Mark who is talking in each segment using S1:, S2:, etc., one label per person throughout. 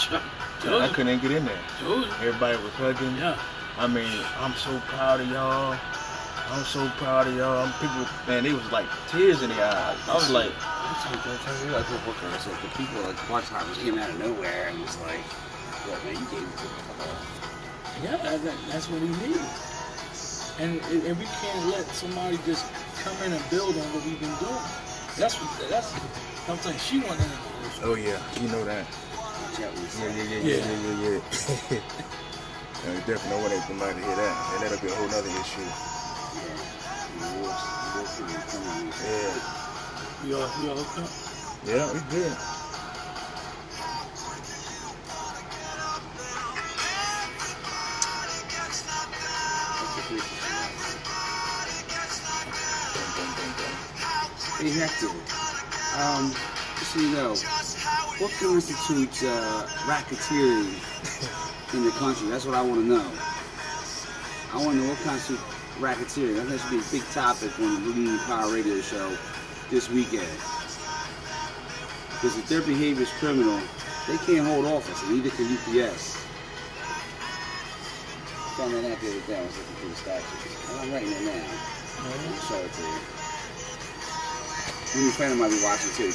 S1: I couldn't even get in there. Everybody was hugging.
S2: Yeah.
S1: I mean, I'm so proud of y'all. I'm so proud of y'all. People, man, they was like tears in their eyes. I was like,
S3: the people like part-timers came out of nowhere and was like, "What, man, you gave it to me."
S2: Yeah, that's what we need. And we can't let somebody just come in and build on what we've been doing. That's I'm saying she wanted to.
S1: oh yeah, you know that. Yeah. I definitely don't want anybody to hear that. And that'll be a whole nother issue. Yeah.
S2: We all hooked up?
S1: Yeah, we good.
S3: Hey Hector, just so you know, what constitutes racketeering in the country? That's what I want to know. I want to know what constitutes racketeering. I think that should be a big topic on the Blue Moon Power Radio show this weekend. Because if their behavior is criminal, they can't hold office, and neither can UPS. I found that out the other day. I was looking through the statutes. And I'm writing it now. I'll show it to you. Your friend might be watching too.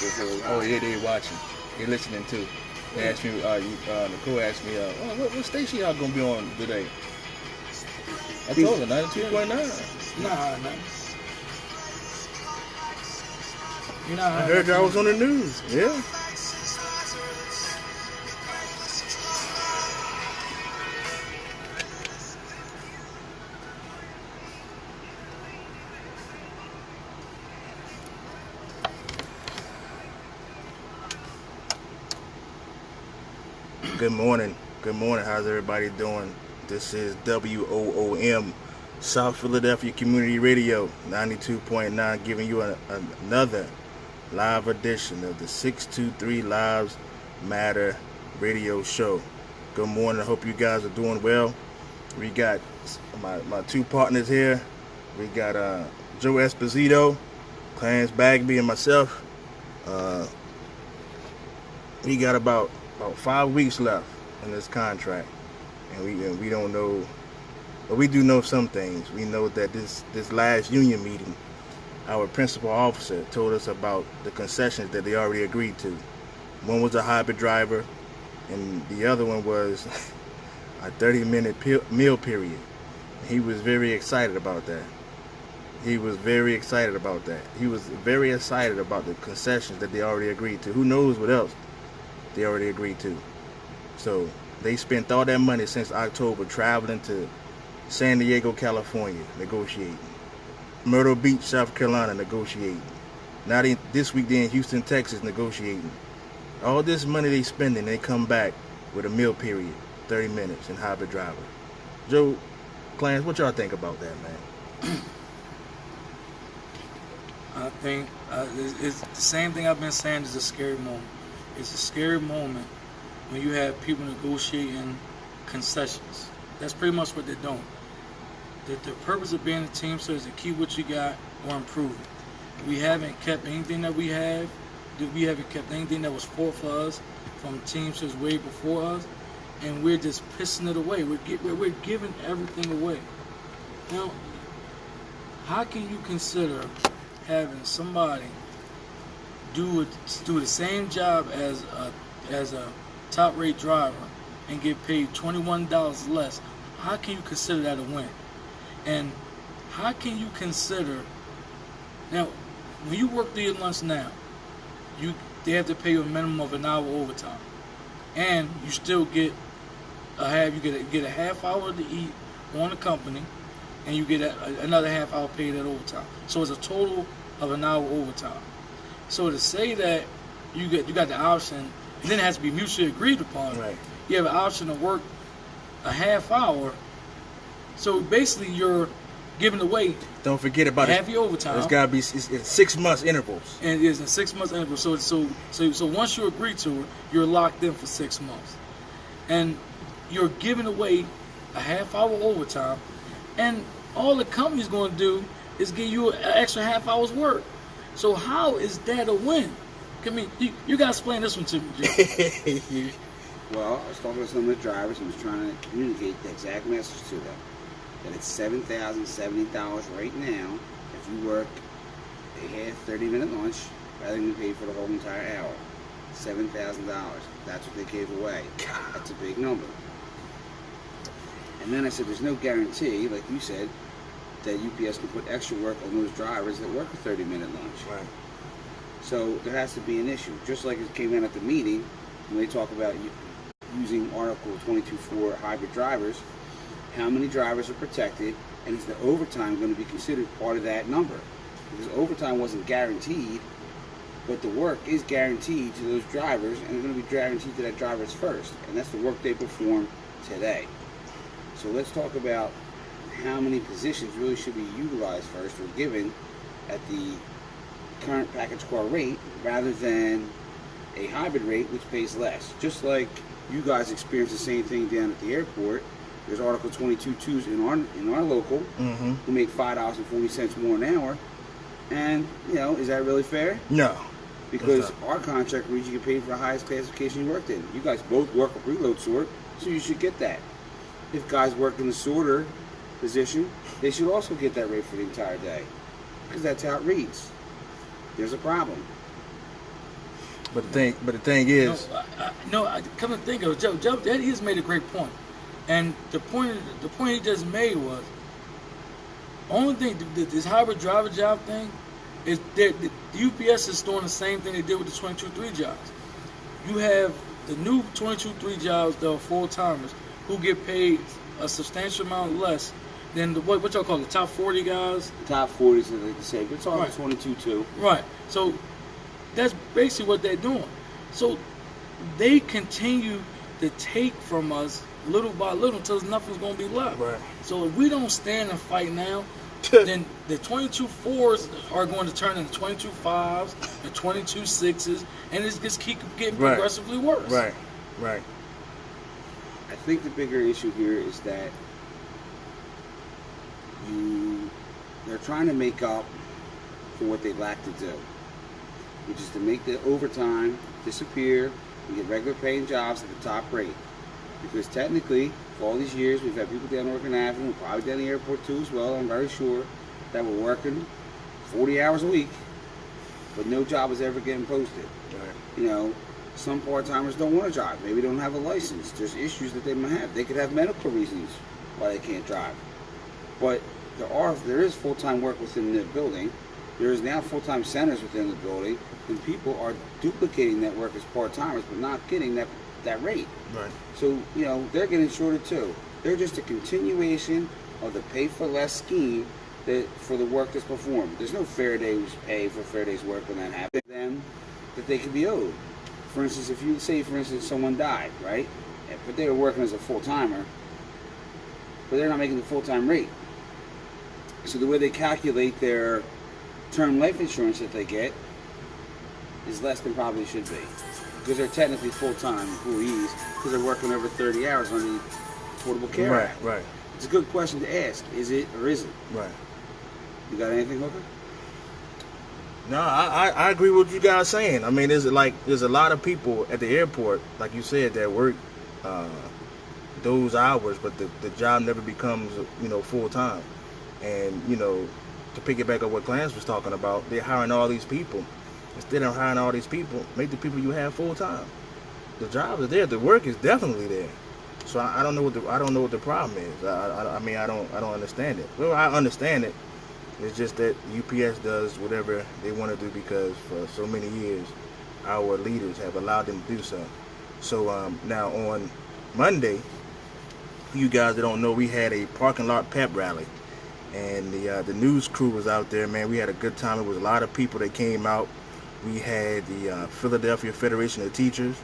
S1: Oh yeah, they watching. They're listening too. They asked me, Nicole asked me, what station y'all gonna be on today? I told her 92.9.
S2: Nah. You know,
S1: I heard y'all was on the news. Yeah. Good morning. How's everybody doing? This is WOOM, South Philadelphia Community Radio, 92.9, giving you another live edition of the 623 Lives Matter radio show. Good morning. I hope you guys are doing well. We got my two partners here. We got Joe Esposito, Clarence Bagby, and myself. We got about 5 weeks left in this contract, and we don't know, but we do know some things. We know that this last union meeting, our principal officer told us about the concessions that they already agreed to. One was a hybrid driver, and the other one was a 30-minute meal period. He was very excited about that. He was very excited about the concessions that they already agreed to. Who knows what else they already agreed to. So they spent all that money since October traveling to San Diego, California, negotiating. Myrtle Beach, South Carolina, negotiating. Now this week they're in Houston, Texas, negotiating. All this money they spending, they come back with a meal period, 30 minutes, and hybrid driver. Joe, Clarence, what y'all think about that, man?
S2: I think it's the same thing I've been saying. Is a scary moment. It's a scary moment when you have people negotiating concessions. That's pretty much what they're doing. The purpose of being a Teamster is to keep what you got or improve it. We haven't kept anything that we have. We haven't kept anything that was fought for us from Teamsters way before us, and we're just pissing it away. We're giving everything away. Now, how can you consider having somebody do the same job as a top-rate driver and get paid $21 less? How can you consider that a win? And how can you consider, now, when you work through your lunch now, they have to pay you a minimum of an hour overtime, and you still get a half hour to eat on the company, and you get another half hour paid at overtime. So it's a total of an hour overtime. So to say that you got the option, and then it has to be mutually agreed upon.
S1: Right.
S2: You have an option to work a half hour. So basically, you're giving away.
S1: Don't forget about
S2: half your overtime.
S1: It's got to be in 6 months intervals.
S2: And it is in 6 months intervals. So once you agree to it, you're locked in for 6 months, and you're giving away a half hour overtime, and all the company's going to do is give you an extra half hour's work. So how is that a win? I mean, you got to explain this one to me, Joe.
S3: Well, I was talking to some of the drivers and was trying to communicate the exact message to them. That it's $7,070 right now if you work a half 30-minute lunch rather than pay for the whole entire hour. $7,000. That's what they gave away. That's a big number. And then I said there's no guarantee, like you said, that UPS can put extra work on those drivers that work a 30-minute lunch.
S1: Right.
S3: So there has to be an issue. Just like it came out at the meeting when they talk about using Article 22.4 hybrid drivers, how many drivers are protected, and is the overtime going to be considered part of that number? Because overtime wasn't guaranteed, but the work is guaranteed to those drivers, and it's going to be guaranteed to that drivers first, and that's the work they perform today. So let's talk about how many positions really should be utilized first or given at the current package car rate rather than a hybrid rate which pays less. Just like you guys experience the same thing down at the airport, there's Article 22.2s in our local who make $5.40 more an hour, and is that really fair?
S1: No.
S3: Because our contract reads you get paid for the highest classification you worked in. You guys both work a preload sort, so you should get that. If guys work in the sorter position, they should also get that rate for the entire day, because that's how it reads. There's a problem.
S1: But the thing is,
S2: come to think of it, Joe, that he has made a great point, and the point he just made was only thing this hybrid driver job thing is that the UPS is doing the same thing they did with the 22.3 jobs. You have the new 22.3 jobs that are full timers who get paid a substantial amount less than the what y'all call the top 40 guys.
S3: The top 40s, as they say, but it's all 22.2.
S2: Right. So that's basically what they're doing. So they continue to take from us little by little until nothing's going to be left.
S1: Right.
S2: So if we don't stand and fight now, then the 22.4s are going to turn into 22.5s and 22.6s, and it's just keep getting progressively worse.
S1: Right. Right.
S3: I think the bigger issue here is that they're trying to make up for what they lack to do, which is to make the overtime disappear and get regular paying jobs at the top rate. Because technically, for all these years, we've had people down Oregon Avenue, probably down the airport too as well, I'm very sure, that were working 40 hours a week, but no job was ever getting posted.
S1: Right.
S3: Some part-timers don't want to drive. Maybe don't have a license. There's issues that they might have. They could have medical reasons why they can't drive. But there is full-time work within the building. There is now full-time centers within the building, and people are duplicating that work as part-timers, but not getting that rate.
S1: Right.
S3: So, they're getting shorted too. They're just a continuation of the pay-for-less scheme for the work that's performed. There's no fair day's pay for fair day's work when that happens. Them that they could be owed. For instance, if you say, someone died, right? But they were working as a full-timer, but they're not making the full-time rate. So the way they calculate their term life insurance that they get is less than probably should be. Because they're technically full-time employees because they're working over 30 hours on the Affordable Care Act.
S1: Right.
S3: It's a good question to ask. Is it or isn't?
S1: Right.
S3: You got anything, Hooker?
S1: No, I agree with what you guys saying. I mean, there's a lot of people at the airport, like you said, that work those hours, but the job never becomes full time. And to pick it back up what Clarence was talking about, they're hiring all these people. Instead of hiring all these people, make the people you have full time. The jobs are there. The work is definitely there. So I don't know what the problem is. I mean I don't understand it. Well, I understand it. It's just that UPS does whatever they want to do because for so many years, our leaders have allowed them to do so. So now on Monday, for you guys that don't know, we had a parking lot pep rally, and the news crew was out there. Man, we had a good time. It was a lot of people that came out. We had the Philadelphia Federation of Teachers.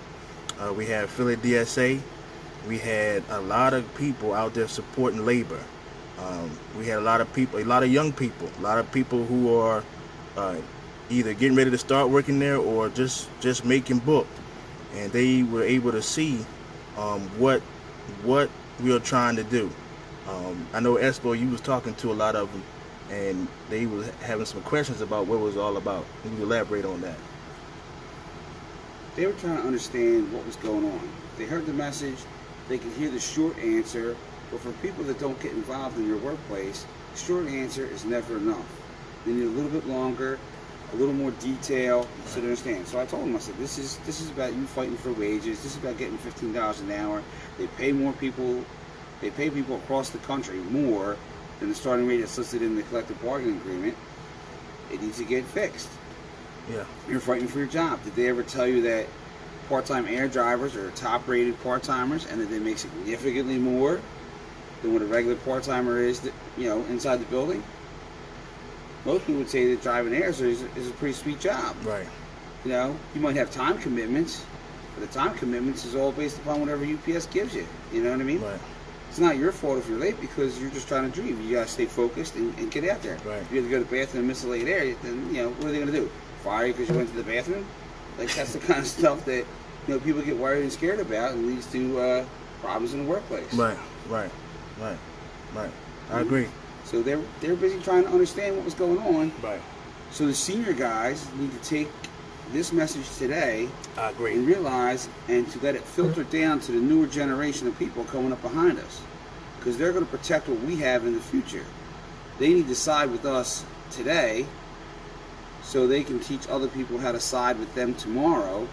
S1: We had Philly DSA. We had a lot of people out there supporting labor. We had a lot of people, a lot of young people, a lot of people who are either getting ready to start working there or just making book, and they were able to see what we are trying to do. I know Espo, you was talking to a lot of them, and they was having some questions about what it was all about. Can you elaborate on that?
S3: They were trying to understand what was going on. They heard the message, they can hear the short answer, but for people that don't get involved in your workplace, short answer is never enough. They need a little bit longer, a little more detail, so they understand. So I told them, I said, this is about you fighting for wages. This is about getting $15 an hour. They pay people across the country more than the starting rate that's listed in the collective bargaining agreement. It needs to get fixed.
S1: Yeah.
S3: You're fighting for your job. Did they ever tell you that part-time air drivers are top-rated part-timers and that they make significantly more than what a regular part-timer is, inside the building? Most people would say that driving airs is a pretty sweet job.
S1: Right.
S3: You might have time commitments, but the time commitments is all based upon whatever UPS gives you. You know what I mean?
S1: Right.
S3: It's not your fault if you're late because you're just trying to dream. You gotta stay focused and get out there.
S1: Right.
S3: If you have to go to the bathroom and miss a late air, then what are they gonna do? Fire you because you went to the bathroom? Like that's the kind of stuff that people get worried and scared about and leads to problems in the workplace.
S1: Right. I agree.
S3: So they're busy trying to understand what was going on.
S1: Right.
S3: So the senior guys need to take this message today.
S1: I agree.
S3: And realize and to let it filter down to the newer generation of people coming up behind us, because they're going to protect what we have in the future. They need to side with us today so they can teach other people how to side with them tomorrow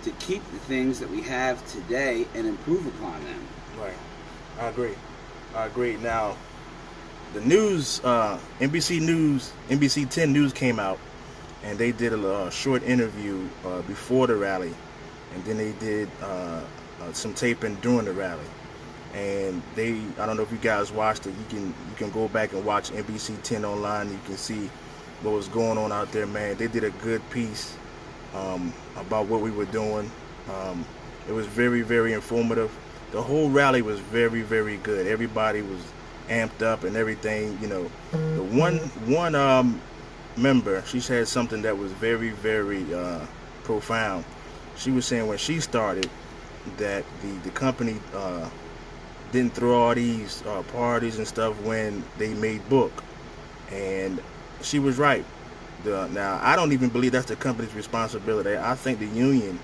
S3: to keep the things that we have today and improve upon them.
S1: Right. I agree. Now, the news, NBC 10 News came out, and they did a short interview before the rally, and then they did some taping during the rally. And I don't know if you guys watched it. You can go back and watch NBC 10 online. You can see what was going on out there, man. They did a good piece about what we were doing. It was very, very informative. The whole rally was very, very good. Everybody was amped up and everything. The one member, she said something that was very, very profound. She was saying when she started that the company didn't throw all these parties and stuff when they made book, and she was right. Now I don't even believe that's the company's responsibility. I think the union,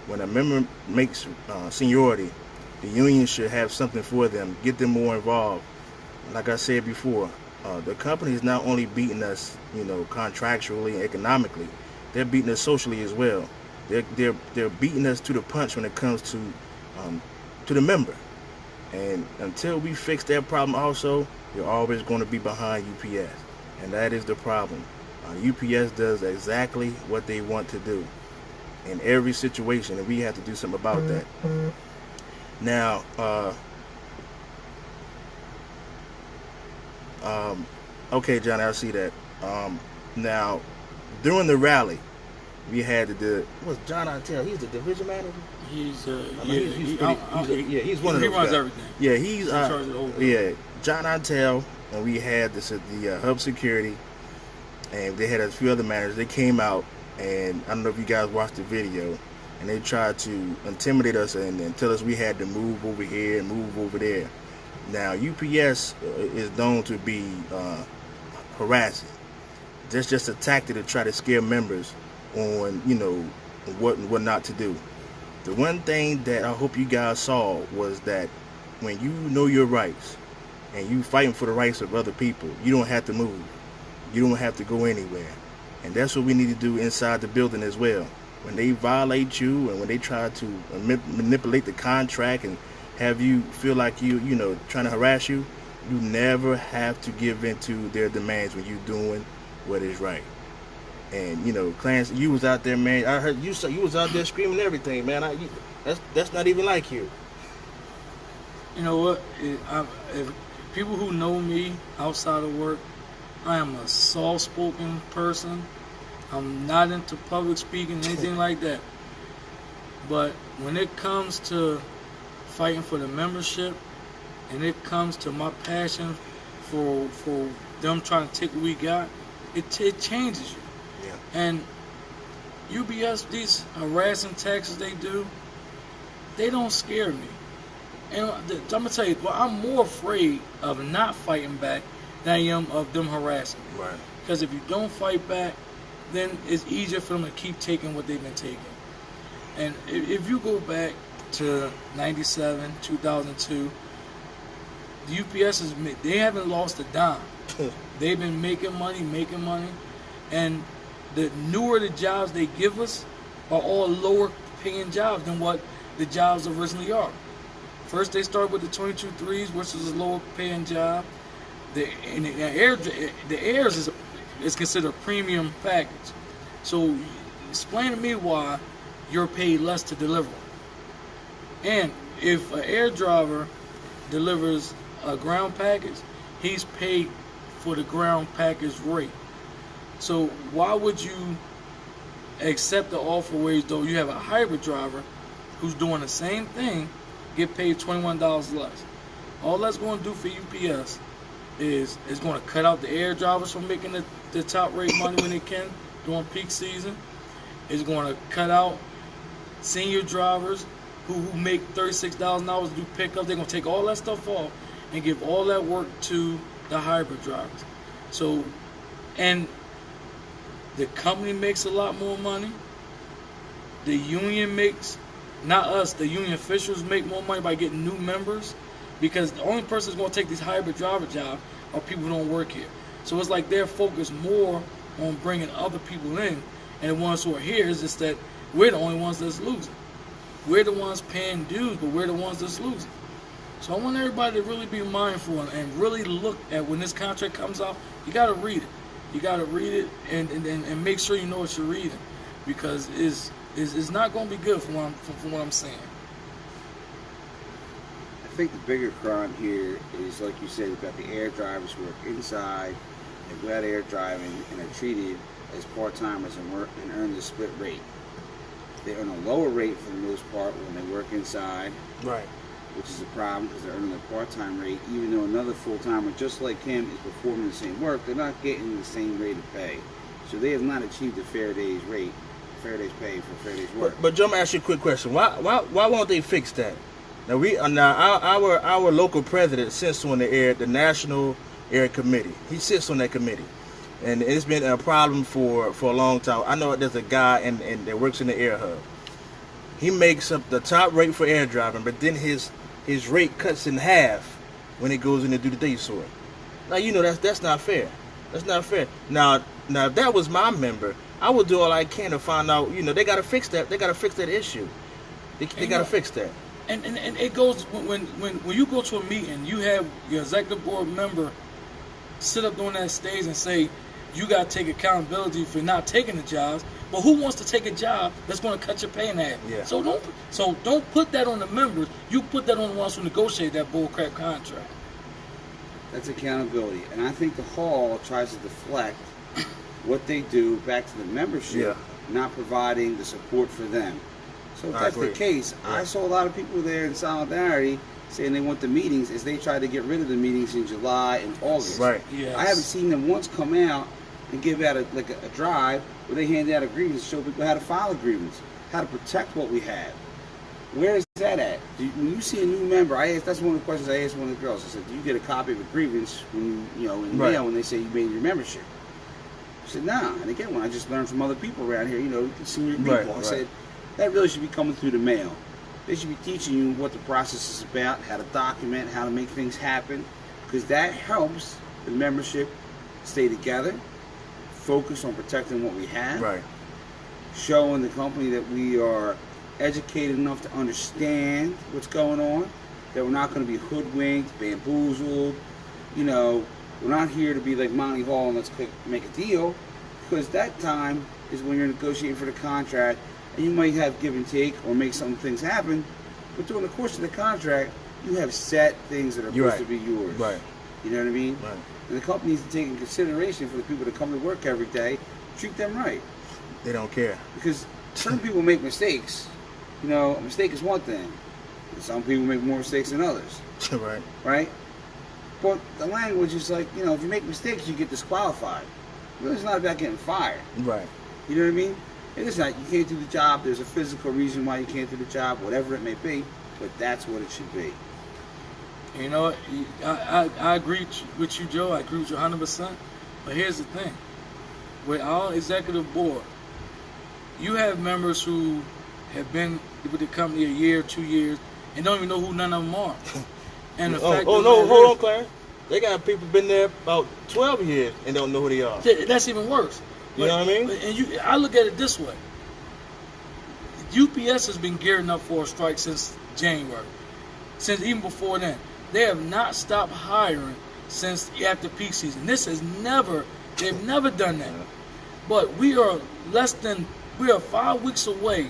S1: when a member makes seniority, the union should have something for them, get them more involved. Like I said before, the company is not only beating us, contractually and economically, they're beating us socially as well. They're beating us to the punch when it comes to the member. And until we fix that problem also, you're always going to be behind UPS. And that is the problem. UPS does exactly what they want to do in every situation, and we have to do something about that. Now, okay, John, I see that. Now, during the rally, we had what's John Artel? He's the division manager.
S2: He's one of
S1: He
S2: runs
S1: guys.
S2: everything.
S1: Yeah, he's
S2: in charge of the whole thing.
S1: yeah, John Artel, and we had the hub security, and they had a few other managers. They came out, and I don't know if you guys watched the video, and they tried to intimidate us and tell us we had to move over here and move over there. Now, UPS is known to be harassing. That's just a tactic to try to scare members on, what not to do. The one thing that I hope you guys saw was that when you know your rights and you fighting for the rights of other people, you don't have to move. You don't have to go anywhere. And that's what we need to do inside the building as well. When they violate you and when they try to manipulate the contract and have you feel like trying to harass you, you never have to give in to their demands when you're doing what is right. And Clarence, you was out there, man. I heard you was out there screaming everything, man. That's not even like you.
S2: You know what? If people who know me outside of work, I am a soft-spoken person. I'm not into public speaking, anything like that. But when it comes to fighting for the membership, and it comes to my passion for them trying to take what we got, it changes you.
S1: Yeah.
S2: And UPS, these harassing taxes they do, they don't scare me. And I'm gonna tell you, I'm more afraid of not fighting back than I am of them harassing me.
S1: Right.
S2: Because if you don't fight back, then it's easier for them to keep taking what they've been taking. And if you go back to 97, 2002, the UPS they haven't lost a dime. They've been making money, and the newer the jobs they give us are all lower paying jobs than what the jobs originally are. First they start with the 22-3s, which is a lower paying job. The airs is considered a premium package. So explain to me why you're paid less to deliver. And if an air driver delivers a ground package, he's paid for the ground package rate. So why would you accept the offer wage though you have a hybrid driver who's doing the same thing, get paid $21 less? All that's going to do for UPS is going to cut out the air drivers from making the top rate money when they can during peak season. It's going to cut out senior drivers who make $36,000 to do pickups. They're going to take all that stuff off and give all that work to the hybrid drivers. So, and the company makes a lot more money. The union makes, not us, the union officials make more money by getting new members, because the only person that's going to take these hybrid driver jobs are people who don't work here. So it's like they're focused more on bringing other people in, and the ones who are here is just that we're the only ones that's losing. We're the ones paying dues, but we're the ones that's losing. So I want everybody to really be mindful and really look at when this contract comes out. You got to read it. You got to read it and make sure you know what you're reading, because it's not going to be good from what I'm saying.
S3: I think the bigger crime here is, like you said, you've got the air drivers who work inside and go out air driving and are treated as part-timers and earn the split rate. They earn a lower rate for the most part when they work inside.
S1: Right.
S3: Which is a problem because they're earning a part-time rate, even though another full-timer just like him is performing the same work. They're not getting the same rate of pay, so they have not achieved a fair day's pay for fair day's work.
S1: But Joe, I'm gonna ask you a quick question. Why won't they fix that? Now our local president sits on the National Air Committee. He sits on that committee, and it's been a problem for a long time. I know there's a guy and that works in the air hub. He makes up the top rate for air driving, but then his rate cuts in half when it goes in to do the day sort. Now that's not fair. That's not fair. Now if that was my member, I would do all I can to find out. They got to fix that. They got to fix that issue. They got to fix that.
S2: And it goes when you go to a meeting, you have your executive board member sit up on that stage and say you got to take accountability for not taking the jobs. But who wants to take a job that's going to cut your pay in half?
S1: Yeah.
S2: So don't put that on the members. You put that on the ones who negotiate that bullcrap contract.
S3: That's accountability, and I think the hall tries to deflect what they do back to the membership, not providing the support for them. So if that's the case, I saw a lot of people there in solidarity saying they want the meetings, as they tried to get rid of the meetings in July and August.
S1: Right.
S2: Yes.
S3: I haven't seen them once come out and give out a drive where they hand out a grievance, show people how to file a grievance, how to protect what we have. Where is that at? When you see a new member, that's one of the questions I asked one of the girls. I said, do you get a copy of a grievance when in mail when they say you made your membership? She said, nah, I didn't get one. I just learned from other people around here, senior people. I said, that really should be coming through the mail. They should be teaching you what the process is about, how to document, how to make things happen, because that helps the membership stay together, focus on protecting what we have, showing the company that we are educated enough to understand what's going on, that we're not going to be hoodwinked, bamboozled. We're not here to be like Monty Hall and let's make a deal, because that time is when you're negotiating for the contract, and you might have give and take or make some things happen, but during the course of the contract, you have set things that are supposed to be yours.
S1: Right.
S3: You know what I mean?
S1: Right.
S3: And the company needs to take in consideration for the people that come to work every day, treat them right.
S1: They don't care.
S3: Because some people make mistakes. A mistake is one thing. And some people make more mistakes than others.
S1: Right.
S3: Right? But the language is like, if you make mistakes, you get disqualified. Really, it's not about getting fired.
S1: Right.
S3: You know what I mean? It is not. You can't do the job. There's a physical reason why you can't do the job, whatever it may be. But that's what it should be.
S2: You know what? I agree with you, Joe. I agree with you 100%. But here's the thing. With our executive board, you have members who have been with the company a year, 2 years, and don't even know who none of them are. And the fact
S1: no,
S2: that
S1: hold on, Clarence. They got people been there about 12 years and don't know who they are.
S2: That's even worse.
S1: You know what I mean?
S2: And I look at it this way. UPS has been gearing up for a strike since January. Since even before then. They have not stopped hiring since after peak season. They've never done that. But we are 5 weeks away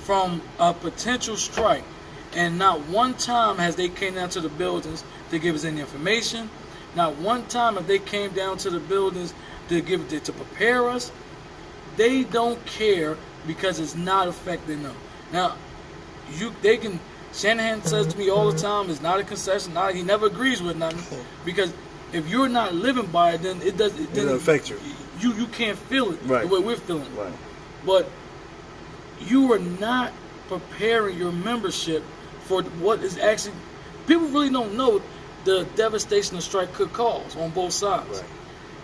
S2: from a potential strike. And not one time has they came down to the buildings to give us any information. Not one time have they came down to the buildings to prepare us. They don't care because it's not affecting them. Now, Shanahan says to me all the time, it's not a concession. He never agrees with nothing because if you're not living by it, then it doesn't
S1: affect you.
S2: You can't feel it
S1: right.
S2: the way we're feeling it.
S1: Right.
S2: But you are not preparing your membership for what is actually. People really don't know the devastation a strike could cause on both sides.
S1: Right.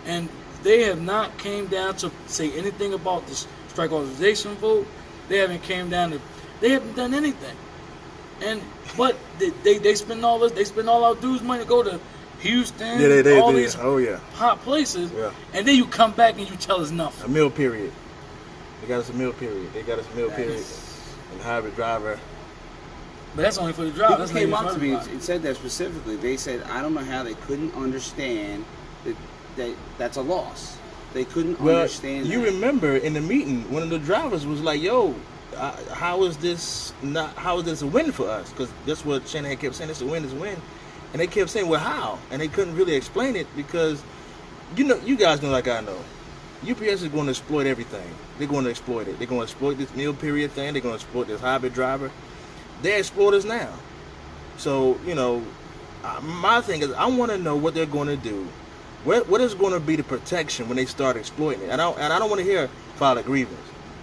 S2: And they have not came down to say anything about this strike authorization vote. They haven't came down to. They haven't done anything. But they spend all this. They spend all our dues money to go to Houston.
S1: Yeah,
S2: all these
S1: yeah.
S2: hot places.
S1: Yeah.
S2: And then you come back and you tell us nothing.
S1: A meal period. They got us a meal period. And hybrid driver.
S2: But that's only for the driver. That's
S3: came up to me and said that specifically. They said, I don't know how they couldn't understand that's a loss. They couldn't understand.
S1: You remember in the meeting, one of the drivers was like, "Yo, how is this a win for us?" Because that's what Shanahan kept saying. It's a win, it's a win. And they kept saying, "Well, how?" And they couldn't really explain it because, you guys know like I know, UPS is going to exploit everything. They're going to exploit it. They're going to exploit this meal period thing. They're going to exploit this hybrid driver. They're exploiters now. So, my thing is, I want to know what they're going to do. What is going to be the protection when they start exploiting it? And I don't want to hear file a grievance.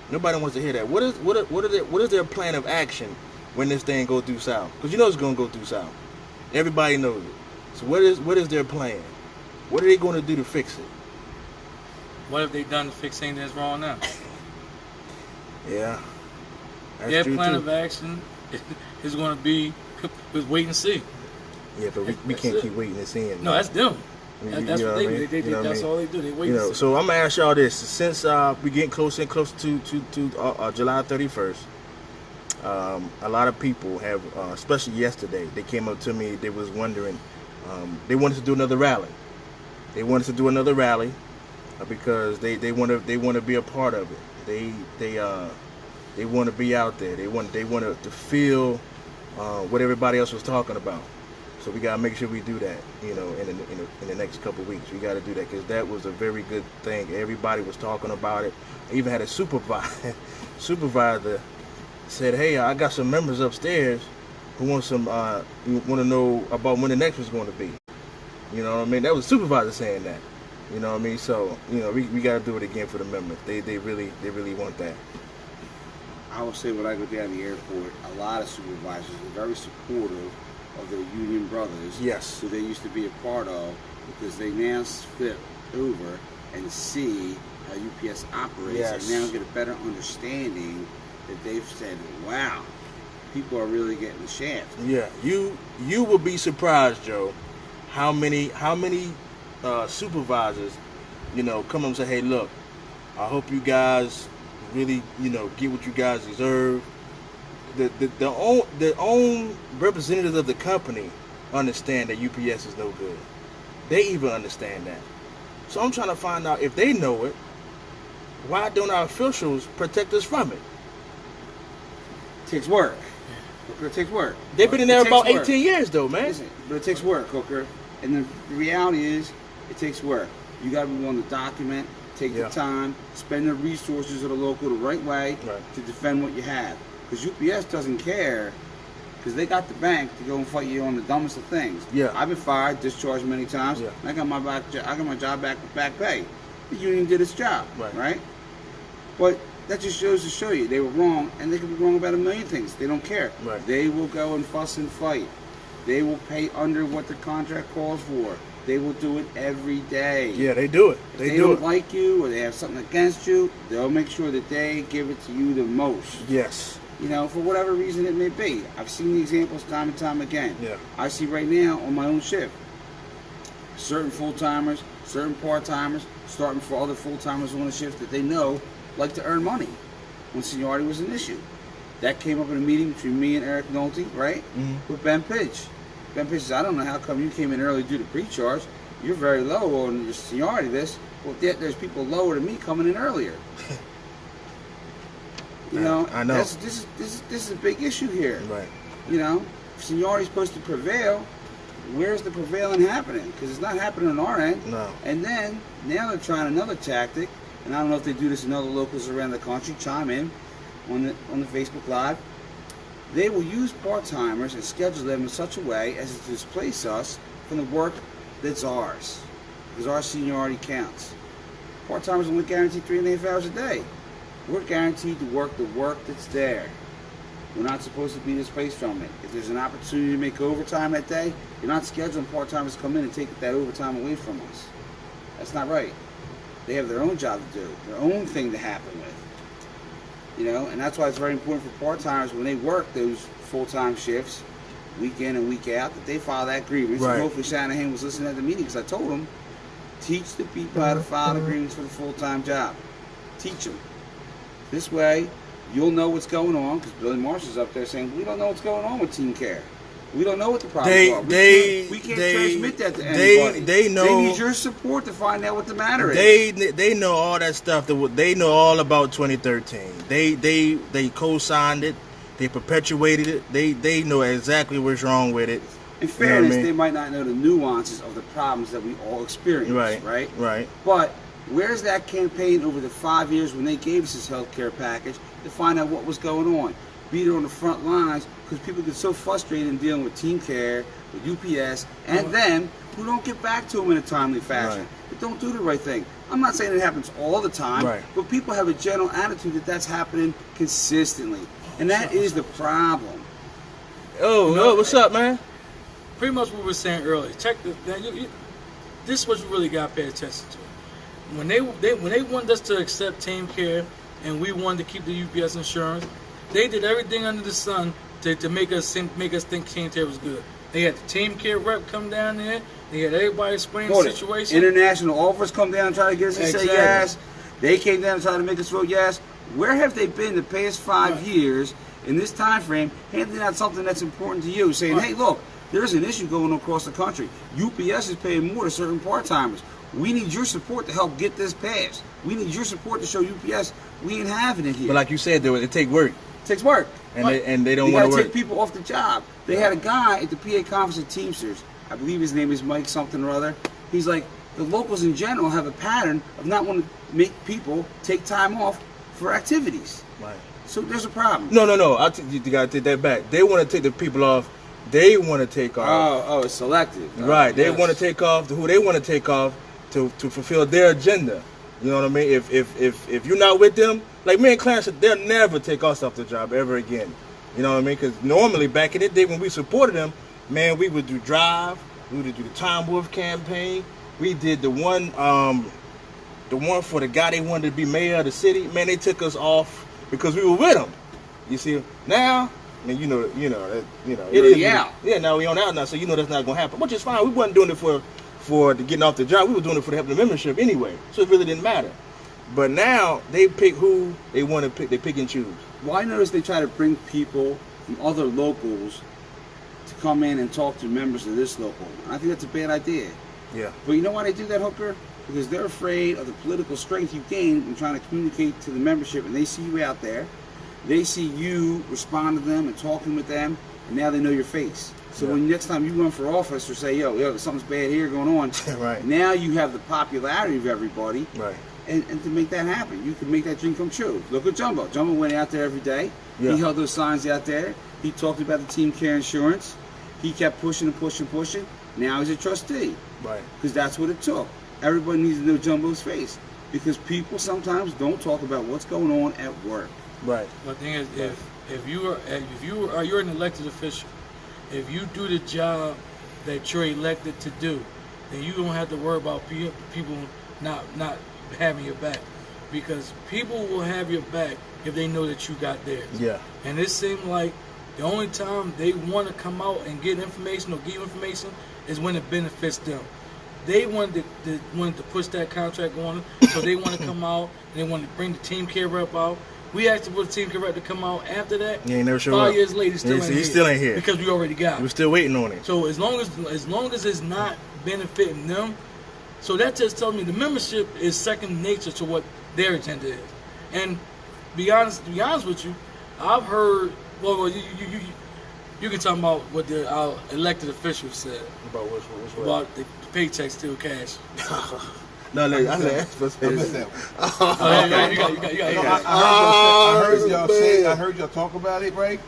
S1: Nobody wants to hear that. What is their plan of action when this thing goes due south? Because it's going to go due south. Everybody knows it. So what is their plan? What are they going to do to fix it?
S2: What have they done to fix anything that's wrong now?
S1: Yeah.
S2: Their plan of action is going to be just wait and see.
S1: Yeah, but we can't keep waiting and seeing.
S2: No, that's them. That's what they do. That's all they do. They wait and see.
S1: So I'm going to ask y'all this. Since we're getting closer and closer to July 31st, a lot of people have, especially yesterday, they came up to me. They was wondering, they wanted to do another rally. They wanted to do another rally because they want to be a part of it. They want to be out there. They want to feel what everybody else was talking about. So we gotta make sure we do that. In the next couple of weeks, we gotta do that because that was a very good thing. Everybody was talking about it. I even had a supervisor said, "Hey, I got some members upstairs who want to know about when the next one's going to be." You know what I mean? That was the supervisor saying that. You know what I mean? So we got to do it again for the members. They really want that.
S3: I will say when I go down to the airport, a lot of supervisors are very supportive of their union brothers.
S1: Yes.
S3: Who they used to be a part of, because they now flip over and see how UPS operates,
S1: yes,
S3: and now get a better understanding that they've said, wow, people are really getting the shaft.
S1: Yeah, you will be surprised, Joe, how many supervisors, come up and say, "Hey, look, I hope you guys really, get what you guys deserve." The own representatives of the company understand that UPS is no good. They even understand that. So I'm trying to find out if they know it, why don't our officials protect us from it?
S3: It takes work. Hooker, it takes work.
S1: They've been in there about 18 years, though, man.
S3: Listen, but it takes work, Hooker. And the reality is, it takes work. You got to be willing to document, take the time, spend the resources of the local the right way to defend what you have. Because UPS doesn't care, because they got the bank to go and fight you on the dumbest of things.
S1: Yeah.
S3: I've been fired, discharged many times. Yeah. And I got my job back with back pay. The union did its job, right? But that just shows to show you they were wrong, and they could be wrong about a million things. They don't care.
S1: Right.
S3: They will go and fuss and fight. They will pay under what the contract calls for. They will do it every day.
S1: Yeah, they do it.
S3: If they don't like you or they have something against you, they'll make sure that they give it to you the most.
S1: Yes.
S3: You know, for whatever reason it may be. I've seen the examples time and time again.
S1: Yeah.
S3: I see right now on my own shift, certain full-timers, certain part-timers, starting for other full-timers on the shift that they know like to earn money when seniority was an issue. That came up in a meeting between me and Eric Nolte, right?
S1: Mm-hmm.
S3: With Ben Pidge. Ben Pidge says, I don't know how come you came in early due to pre-charge. You're very low on your seniority list. Well, yet there's people lower than me coming in earlier. You know,
S1: I know.
S3: This is a big issue here.
S1: Right.
S3: You know, if seniority is supposed to prevail, where's the prevailing happening? Because it's not happening on our end.
S1: No.
S3: And then, now they're trying another tactic, and I don't know if they do this in other locals around the country, chime in on the Facebook Live. They will use part-timers and schedule them in such a way as to displace us from the work that's ours. Because our seniority counts. Part-timers only guaranteed 3.5 hours a day. We're guaranteed to work the work that's there. We're not supposed to be displaced from it. If there's an opportunity to make overtime that day, you're not scheduling part-timers to come in and take that overtime away from us. That's not right. They have their own job to do, their own thing to happen with. You know, and that's why it's very important for part-timers when they work those full-time shifts, week in and week out, that they file that grievance.
S1: Right.
S3: And hopefully Shanahan was listening at the meeting, because I told him, teach the people how to file agreements for the full-time job. Teach them. This way, you'll know what's going on, because Billy Marshall's up there saying, we don't know what's going on with Team Care. We don't know what the problems are. We can't transmit that to anybody.
S1: They know.
S3: They need your support to find out what the matter is.
S1: They know all that stuff. They know all about 2013. They co-signed it. They perpetuated it. They know exactly what's wrong with it.
S3: In fairness,
S1: you know what I mean?
S3: they might not know the nuances of the problems that we all experience. Right. But where's that campaign over the 5 years when they gave us this health care package to find out what was going on? Be there on the front lines, because people get so frustrated in dealing with Team Care, with UPS, and them who don't get back to them in a timely fashion.
S1: Right.
S3: They don't do the right thing. I'm not saying it happens all the time,
S1: right,
S3: but people have a general attitude that that's happening consistently, and that is the problem.
S1: Oh, what's up, man?
S2: Pretty much what we were saying earlier. Check this is what you really got to pay attention to. When they wanted us to accept Team Care and we wanted to keep the UPS insurance, they did everything under the sun to make us think Team Care was good. They had the Team Care rep come down there. They had everybody explain the situation.
S3: International offers come down and try to get us to say yes. They came down and tried to make us vote yes. Where have they been the past 5 years in this time frame, handing out something that's important to you, saying, hey, look, there's an issue going on across the country. UPS is paying more to certain part-timers. We need your support to help get this passed. We need your support to show UPS we ain't having it here.
S1: But like you said, though, it takes work.
S3: It takes work.
S1: And they don't want to work.
S3: They take people off the job. They had a guy at the PA conference at Teamsters. I believe his name is Mike something or other. He's like, the locals in general have a pattern of not wanting to make people take time off for activities.
S1: Right.
S3: So there's a problem.
S1: No. You got to take that back. They want to take the people off. They want to take off.
S3: Oh, it's selective.
S1: Right. They want to take off who they want to take off to fulfill their agenda. You know what I mean? If you're not with them, like me and Clarence, they'll never take us off the job ever again. You know what I mean? Because normally back in the day when we supported them, man, we would do Drive, we would do the Time Wolf campaign. We did the one for the guy they wanted to be mayor of the city. Man, they took us off because we were with them. You see, now, I mean, it is. Yeah, now we on out now, so you know that's not gonna happen. Which is fine. We wasn't doing it for the getting off the job. We were doing it for the help of the membership anyway, so it really didn't matter. But now they pick who they want to pick. They pick and choose.
S3: Well, I noticed they try to bring people from other locals to come in and talk to members of this local. I think that's a bad idea.
S1: Yeah.
S3: But you know why they do that, Hooker? Because they're afraid of the political strength you gain in trying to communicate to the membership, and they see you out there. They see you respond to them and talking with them, and now they know your face. So when next time you run for office or say, yo, something's bad here going on,
S1: right.
S3: Now you have the popularity of everybody.
S1: Right.
S3: And to make that happen, you can make that dream come true. Look at Jumbo. Jumbo went out there every day.
S1: Yeah.
S3: He held those signs out there. He talked about the Team Care insurance. He kept pushing and pushing. Now he's a trustee.
S1: Right.
S3: Because that's what it took. Everybody needs to know Jumbo's face. Because people sometimes don't talk about what's going on at work.
S1: Right.
S2: But the thing is, if you're an elected official, if you do the job that you're elected to do, then you don't have to worry about people not having your back. because people will have your back if they know that you got theirs.
S1: Yeah.
S2: And it seemed like the only time they want to come out and get information or give you information is when it benefits them. They wanted to push that contract on, so they want to come out and they want to bring the team care rep out. We asked for the team care rep to come out after that.
S1: He ain't never showed
S2: 5
S1: up.
S2: years later, he still ain't here because we already got
S1: We're
S2: it.
S1: still waiting on it.
S2: So as long as it's not benefiting them, so that just tells me the membership is second nature to what their agenda is. And to be honest with you, I've heard. Well, you can talk about what our elected officials said
S1: About which
S2: about the paycheck still cash.
S1: No, I
S3: missed that one. I heard y'all talk about it, right?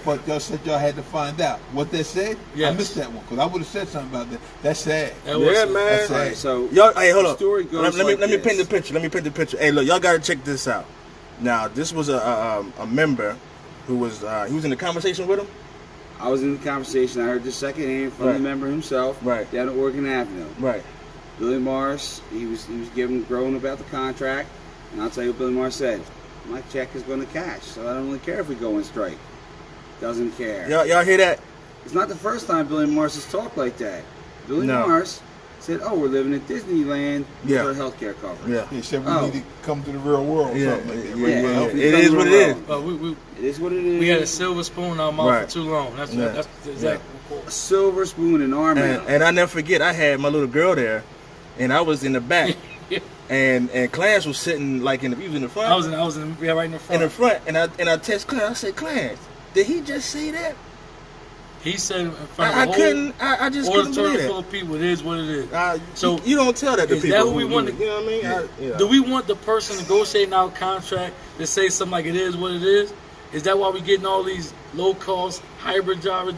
S3: But y'all said y'all had to find out what they said.
S2: Yes.
S3: I missed that one because I would have said something about that. That's sad.
S2: That was
S1: Yeah,
S2: sad.
S1: man.
S3: That's sad.
S4: Alright, so
S1: Y'all, hey, hold
S4: the
S1: on.
S4: story goes
S1: Let me
S4: like
S1: paint the
S4: this.
S1: picture. Let me paint the picture. Hey, look, y'all gotta check this out. Now, this was a member who was he was in the conversation with him.
S4: I was in the conversation. I heard this secondhand from the member himself,
S1: Right.
S4: down at Oregon Avenue.
S1: Right.
S4: Billy Morris, he was growing about the contract, and I'll tell you what Billy Morris said. My check is going to cash, so I don't really care if we go on strike. Doesn't care.
S1: Y'all hear that?
S4: It's not the first time Billy Morris has talked like that. Billy
S1: No.
S4: Morris said, "Oh, we're living at Disneyland
S1: Yeah.
S4: with our health care coverage."
S1: Yeah.
S3: He said we need to come to the real world or
S1: Yeah,
S3: something like that.
S1: yeah,
S3: right?
S1: yeah.
S3: Well,
S1: It is what it is.
S4: It is what it is.
S2: We had a silver spoon in our mouth
S1: Right.
S2: for too long. That's the exact
S4: A silver spoon in our mouth.
S1: And I never forget, I had my little girl there, and I was in the back, and Clarence was sitting like he was in the front.
S2: I was in right in the front.
S1: in the front, and I text Clarence. I said, Clarence, did he just say that?
S2: He said in front
S1: I
S2: of the
S1: couldn't. I just couldn't
S2: auditorium
S1: believe
S2: full
S1: it.
S2: of people. It is what it is.
S1: So
S2: So,
S1: you don't tell that to
S2: is
S1: people.
S2: that who we want
S1: do
S2: to-
S1: it, you know what I mean?
S2: Do we want the person negotiating our contract to say something like it is what it is? Is that why we getting all these low-cost hybrid jobs?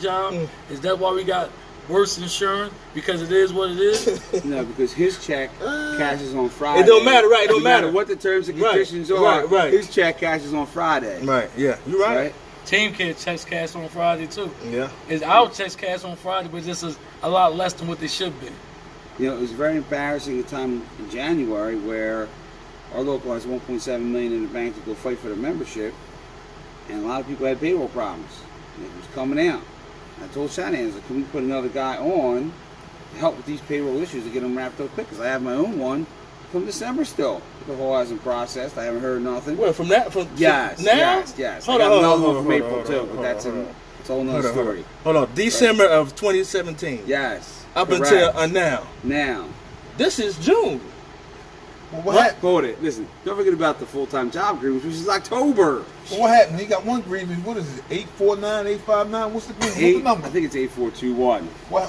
S2: Is that why we got worse insurance? Because it is what it is?
S4: No, because his check cashes on Friday.
S1: It don't matter, right? It don't
S4: No matter
S1: matter
S4: what the terms and
S1: Right,
S4: conditions are.
S1: right.
S4: His check cashes on Friday.
S1: Right. Yeah. You right.
S4: Right?
S2: Team Kid checks cash on Friday, too.
S1: Yeah.
S2: Is our checks cash on Friday, but this is a lot less than what they should be.
S4: You know, it was very embarrassing at the time in January where our local has $1.7 million in the bank to go fight for the membership, and a lot of people had payroll problems. And it was coming out. I told Shanahan, I said, can we put another guy on to help with these payroll issues to get them wrapped up quick? Because I have my own one from December still. The whole hasn't processed. I haven't heard nothing.
S1: Well, from that,
S4: Yes,
S1: now.
S4: yes.
S1: Hold
S4: I
S1: on,
S4: got
S1: hold
S4: another
S1: on,
S4: one from
S1: hold
S4: April
S1: on,
S4: too,
S1: hold
S4: but
S1: on,
S4: that's
S1: hold on.
S4: it's a whole nother story.
S1: Hold on. December of 2017.
S4: Yes.
S1: Up
S4: correct.
S1: until now.
S4: Now.
S1: This is June.
S3: Well, what happened?
S4: Hold it. Listen, don't forget about the full-time job grievance, which is October.
S3: Well, what happened? He got one grievance. What is it? 849, 859? What's the grievance? What's the
S4: I
S3: number?
S4: think it's 8421.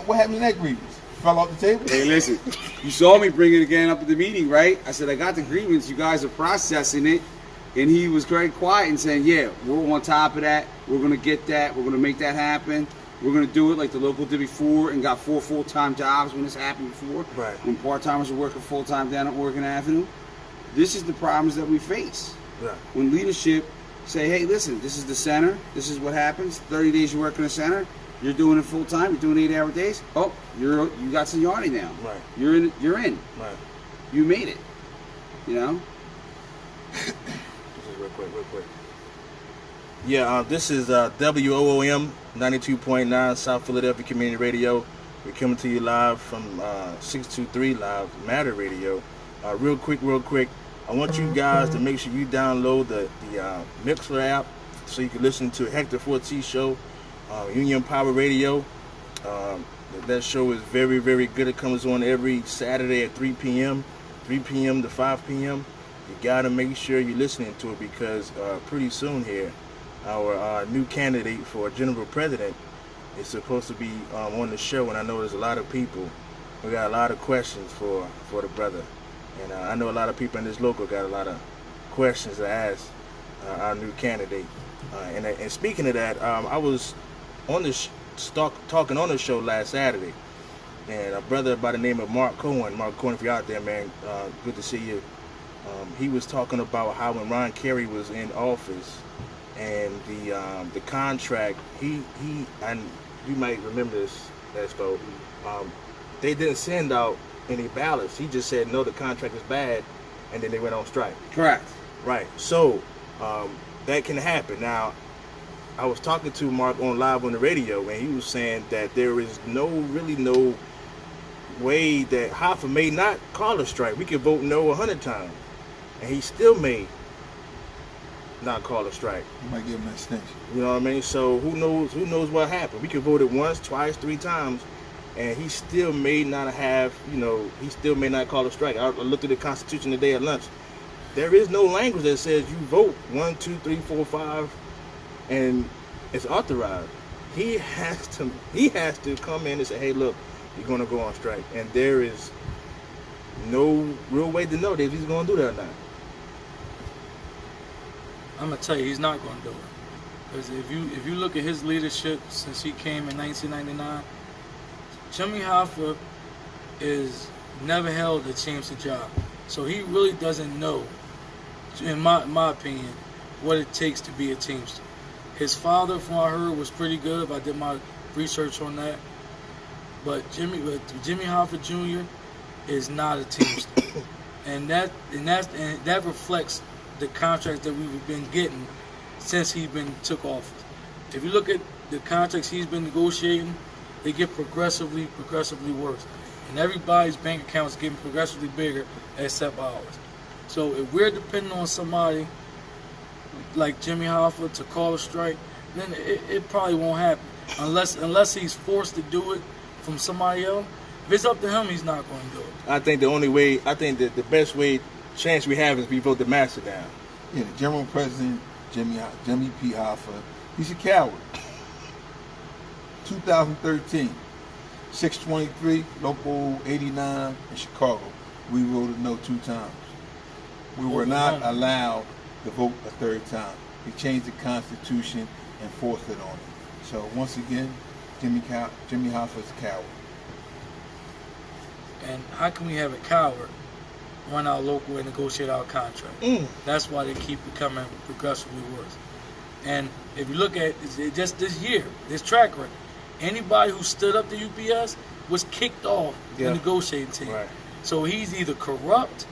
S3: What happened in that grievance? Fell off the table?
S4: Hey, listen, you saw me bring it again up at the meeting, right? I said, I got the grievance. You guys are processing it. And he was very quiet and saying, yeah, we're on top of that. We're going to get that. We're going to make that happen. We're going to do it like the local did before and got 4 full-time jobs when this happened before.
S1: Right.
S4: When part-timers were working full-time down at Oregon Avenue. This is the problems that we face.
S1: Right.
S4: When leadership say, hey, listen, this is the center. This is what happens. 30 days you work in the center. You're doing it full-time. You're doing 8-hour days. Oh, you got seniority now.
S1: Right.
S4: You're in.
S1: Right.
S4: You made it. You know?
S1: This is real quick. Yeah, this is WOOM 92.9 South Philadelphia Community Radio. We're coming to you live from 623 Live Matter Radio. Real quick. I want you guys to make sure you download the Mixler app so you can listen to Hector 4T show, Union Power Radio. That show is very, very good. It comes on every Saturday at 3 p.m. to 5 p.m. You got to make sure you're listening to it because pretty soon here, our new candidate for general president is supposed to be on the show, and I know there's a lot of people. We got a lot of questions for the brother, and I know a lot of people in this local got a lot of questions to ask our new candidate. And speaking of that, I was on the talking on the show last Saturday, and a brother by the name of Mark Cohen, if you're out there, man, good to see you. He was talking about how when Ron Kerry was in office and the contract, he and you might remember this, Espo, they didn't send out any ballots. He just said, no, the contract is bad, and then they went on strike.
S4: Correct.
S1: Right. So that can happen. Now, I was talking to Mark on live on the radio, and he was saying that there is no way that Hoffa may not call a strike. We could vote no 100 times, and he still may not call a strike.
S5: You might give him an extension.
S1: You know what I mean? So who knows what happened? We could vote it once, twice, 3 times, and he still may not have, he still may not call a strike. I looked at the Constitution today at lunch. There is no language that says you vote 1, 2, 3, 4, 5, and it's authorized. He has to come in and say, hey, look, you're going to go on strike. And there is no real way to know if he's going to do that or not.
S2: I'm gonna tell you, he's not gonna do it. Because if you look at his leadership since he came in 1999, Jimmy Hoffa is never held a Teamster job, so he really doesn't know, in my opinion, what it takes to be a Teamster. His father, from what I heard, was pretty good. If I did my research on that, but Jimmy Hoffa Jr. is not a Teamster, and that reflects the contracts that we've been getting since he's been took office. If you look at the contracts he's been negotiating, they get progressively worse. And everybody's bank account is getting progressively bigger except ours. So if we're depending on somebody like Jimmy Hoffa to call a strike, then it probably won't happen. Unless he's forced to do it from somebody else. If it's up to him, he's not going to do it.
S1: I think the best way chance we have is we vote the master down.
S5: Yeah, the General President, Jimmy P. Hoffa, he's a coward. 2013, 623, Local 89 in Chicago. We voted no 2 times. We were not allowed to vote a 3rd time. He changed the Constitution and forced it on him. So once again, Jimmy Hoffa is a coward.
S2: And how can we have a coward run our local and negotiate our contract? That's why they keep becoming progressively worse. And if you look at just this year, this track record, anybody who stood up to UPS was kicked off the negotiating team. Right. So he's either corrupt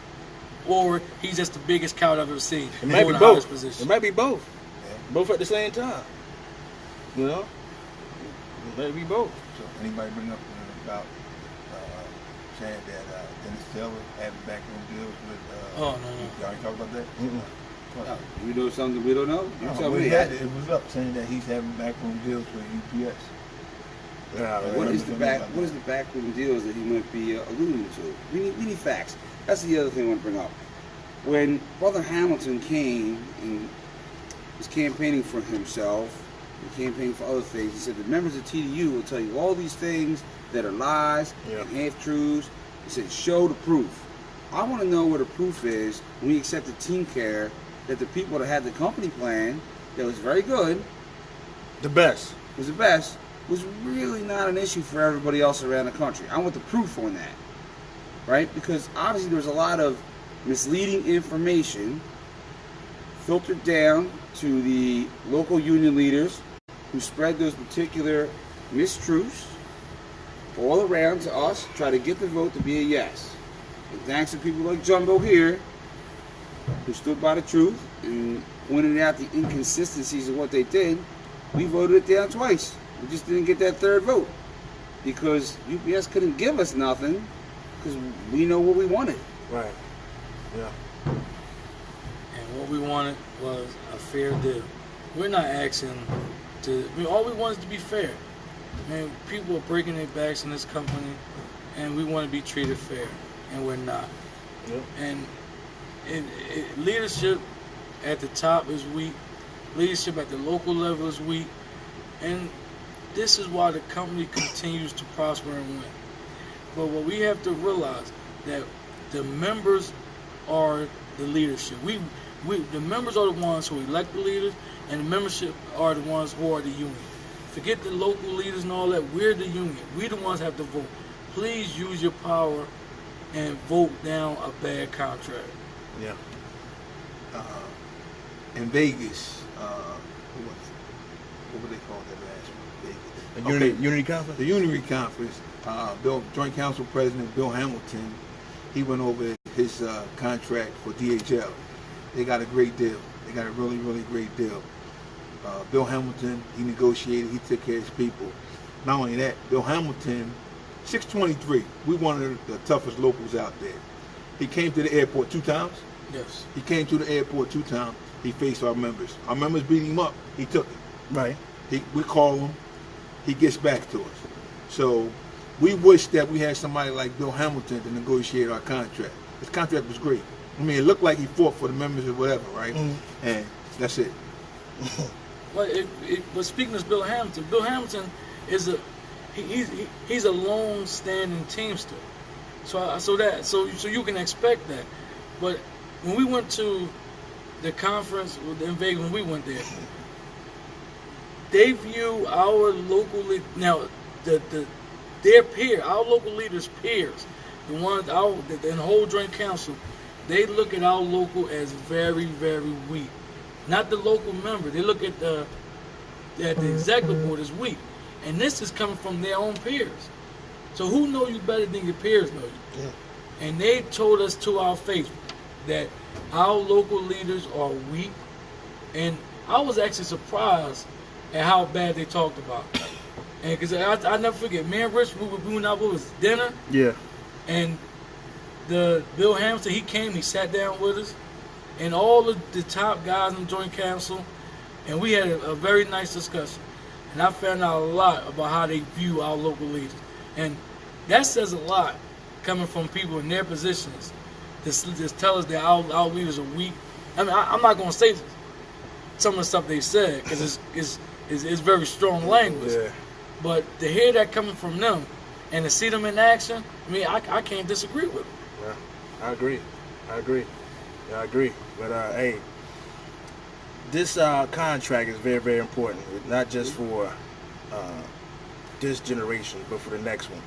S2: or he's just the biggest coward I've ever seen.
S1: It might be both. It might be both. Yeah. Both at the same time. You know? It might be both.
S5: So anybody bring up about saying that Dennis Taylor having backroom deals with
S2: no.
S5: Y'all ain't talk about that?
S4: No. You know something we don't know? You tell me.
S5: It was up saying that he's having backroom deals with UPS.
S4: What is the backroom deals that he might be alluding to? We need facts. That's the other thing I want to bring up. When Brother Hamilton came and was campaigning for himself and campaigning for other things, he said the members of TDU will tell you all these things that are lies and half-truths. He said, show the proof. I want to know where the proof is when we accepted Team Care that the people that had the company plan that was very good,
S1: the best,
S4: was really not an issue for everybody else around the country. I want the proof on that, right? Because obviously there was a lot of misleading information filtered down to the local union leaders who spread those particular mistruths all around to us, try to get the vote to be a yes. And thanks to people like Jumbo here, who stood by the truth and pointed out the inconsistencies of what they did, we voted it down twice. We just didn't get that 3rd vote because UPS couldn't give us nothing because we know what we wanted.
S1: Right. Yeah.
S2: And what we wanted was a fair deal. We're not asking all we want is to be fair. Man, people are breaking their backs in this company, and we want to be treated fair, and we're not.
S1: Yep.
S2: And leadership at the top is weak. Leadership at the local level is weak. And this is why the company continues to prosper and win. But what we have to realize that the members are the leadership. The members are the ones who elect the leaders, and the membership are the ones who are the union. Forget the local leaders and all that. We're the union. We the ones have to vote. Please use your power and vote down a bad contract.
S1: Yeah.
S5: In Vegas, what would they call that last one? Vegas.
S1: Unity Conference?
S5: The Unity Conference. Joint Council President Bill Hamilton, he went over his contract for DHL. They got a great deal. They got a really, really great deal. Bill Hamilton, he negotiated, he took care of his people. Not only that, Bill Hamilton, 623, we one of the toughest locals out there. He came to the airport 2 times.
S2: Yes.
S5: He came to the airport 2 times. He faced our members. Our members beat him up. He took it.
S1: Right.
S5: We call him. He gets back to us. So we wish that we had somebody like Bill Hamilton to negotiate our contract. His contract was great. I mean, it looked like he fought for the members or whatever, right? And that's it.
S2: But speaking of Bill Hamilton is he's a long-standing Teamster. So you can expect that. But when we went to the conference in Vegas, when we went there, they view our local now their peer, our local leaders' peers, the ones the whole joint council, they look at our local as very, very weak. Not the local member. They look at the executive board as weak. And this is coming from their own peers. So who know you better than your peers know you? Yeah. And they told us to our face that our local leaders are weak. And I was actually surprised at how bad they talked about it. And because I never forget, me and Rich, we went out, it was dinner.
S1: Yeah.
S2: And the Bill Hamilton, he came, he sat down with us. And all of the top guys in the joint council, and we had a very nice discussion. And I found out a lot about how they view our local leaders. And that says a lot coming from people in their positions. Just tell us that our leaders are weak. I mean, I'm not going to say some of the stuff they said because it's very strong language. Yeah. But to hear that coming from them and to see them in action, I mean, I can't disagree with them.
S1: Yeah, I agree. Yeah, I agree. But hey, this contract is very, very important. Not just for this generation, but for the next one.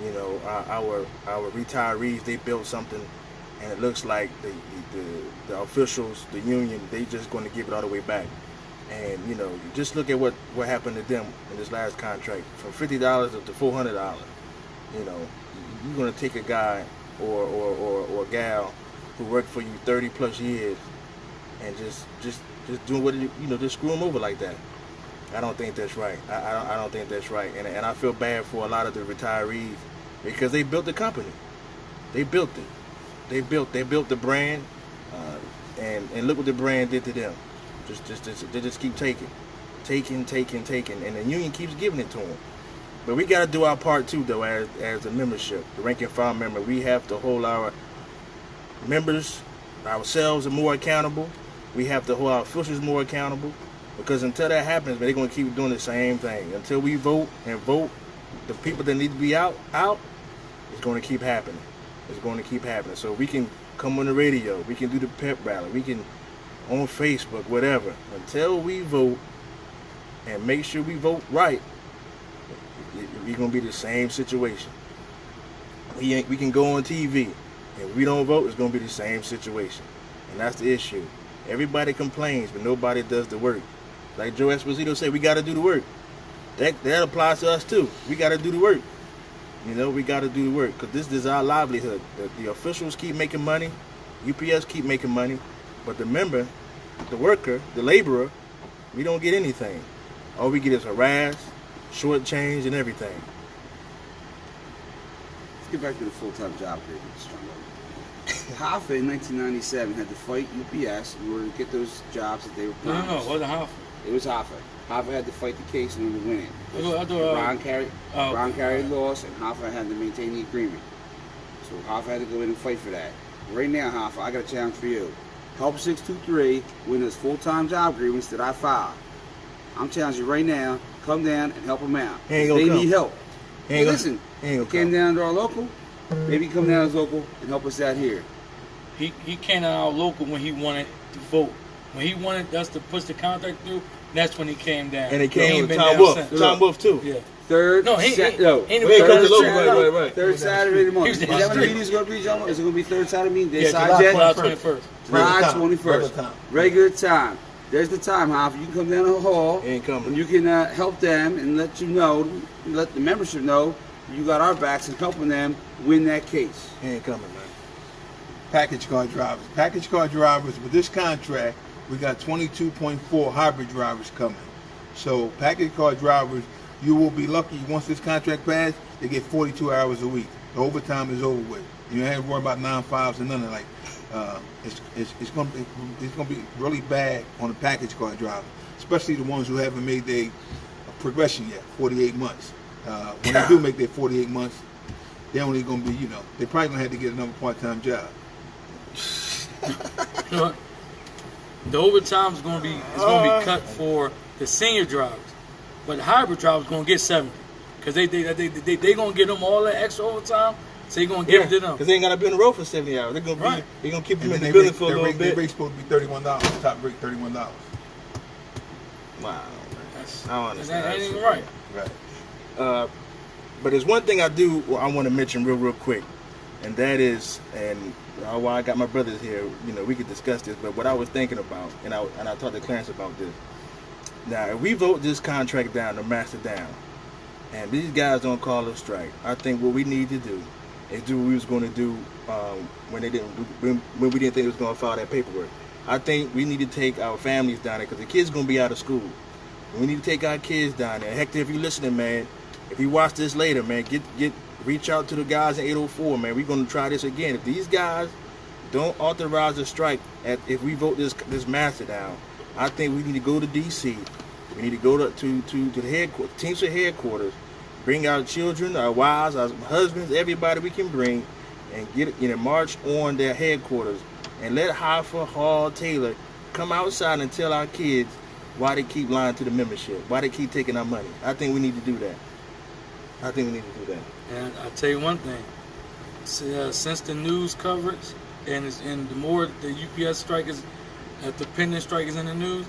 S1: You know, our retirees, they built something, and it looks like the officials, the union, they just going to give it all the way back. And you know, you just look at what happened to them in this last contract, from $50 up to $400. You know, you're going to take a guy or a gal who worked for you 30 plus years and just doing what just screw them over like that. I don't think that's right. I don't think that's right. And I feel bad for a lot of the retirees because they built the company. They built it. They built the brand, and look what the brand did to them. They just keep taking, and the union keeps giving it to them. But we got to do our part too, though, as a membership, the rank and file member. We have to hold our members, ourselves, more accountable. We have to hold our officials more accountable, because until that happens, they're going to keep doing the same thing. Until we vote, the people that need to be out, it's going to keep happening. It's going to keep happening. So we can come on the radio, we can do the pep rally, we can on Facebook, whatever. Until we vote and make sure we vote right, we're going to be the same situation. We can go on TV. If we don't vote, it's going to be the same situation. And that's the issue. Everybody complains, but nobody does the work. Like Joe Esposito said, we got to do the work. That applies to us too. We got to do the work. You know, we got to do the work, because this is our livelihood. The officials keep making money. UPS keep making money. But the member, the worker, the laborer, we don't get anything. All we get is harassed, short change, and everything.
S4: Let's get back to the full-time job period. Hoffa in 1997 had to fight UPS in order to get those jobs that they were promised.
S2: No, it wasn't Hoffa.
S4: It was Hoffa. Hoffa had to fight the case in order to win it. Ron carried loss, and Hoffa had to maintain the agreement. So Hoffa had to go in and fight for that. Right now, Hoffa, I got a challenge for you. Help 623 win those full-time job agreements that I filed. I'm challenging you right now. Come down and help them out.
S1: They
S4: need help.
S1: Hey,
S4: listen, he came down to our local. Maybe come down as local and help us out here.
S2: He came down our local when he wanted to vote. When he wanted us to push the contract through, that's when he came down.
S1: And he came with Tom Wolf. Tom Wolf too.
S2: Yeah.
S4: Third Saturday of the month. Is that when the meeting's going to be, John? Is it going to be third Saturday meeting? They decide yet?
S2: July 21st.
S4: July 21st. Regular time. There's the time, Hoffa. You can come down to the hall.
S1: He ain't coming.
S4: And you can help them and let the membership know you got our backs and helping them win that case.
S1: He ain't coming, man.
S5: package car drivers. Package car drivers, with this contract, we got 22.4 hybrid drivers coming. So package car drivers, you will be lucky once this contract passes, they get 42 hours a week. The overtime is over with. You don't have to worry about 9-5s and none of that. It's going to be really bad on the package car driver, especially the ones who haven't made their progression yet, 48 months. When they do make their 48 months, they're only going to be, they probably going to have to get another part-time job.
S2: You know, the overtime is going to be cut for the senior drivers, but the hybrid drivers going to get 70 because they going to get them all that extra overtime. So you're going to give it to them
S1: because they ain't got to be on the road for 70 hours. They're going to be going to keep them in the
S5: building
S1: building for a little bit.
S5: Their rate's supposed to be $31. Top rate $31.
S1: Wow, I don't understand.
S2: That ain't even right.
S5: Right.
S1: But there's one thing I want to mention real quick, and that is, and while I got my brothers here, we could discuss this. But what I was thinking about, and I talked to Clarence about this. Now, if we vote this contract down, the master down, and these guys don't call a strike, I think what we need to do is do what we was going to do when we didn't think it was going to file that paperwork. I think we need to take our families down there because the kids going to be out of school. We need to take our kids down there. Hector, if you're listening, man, if you watch this later, man, reach out to the guys in 804, man. We're going to try this again. If these guys don't authorize a strike, if we vote this master down, I think we need to go to D.C. We need to go to the headquarters, Teamsters headquarters, bring our children, our wives, our husbands, everybody we can bring, and get march on their headquarters, and let Haifa, Hall, Taylor come outside and tell our kids why they keep lying to the membership, why they keep taking our money. I think we need to do that. And
S2: I'll tell you one thing. Since the news coverage and the more the UPS strike is, the pending strike is in the news,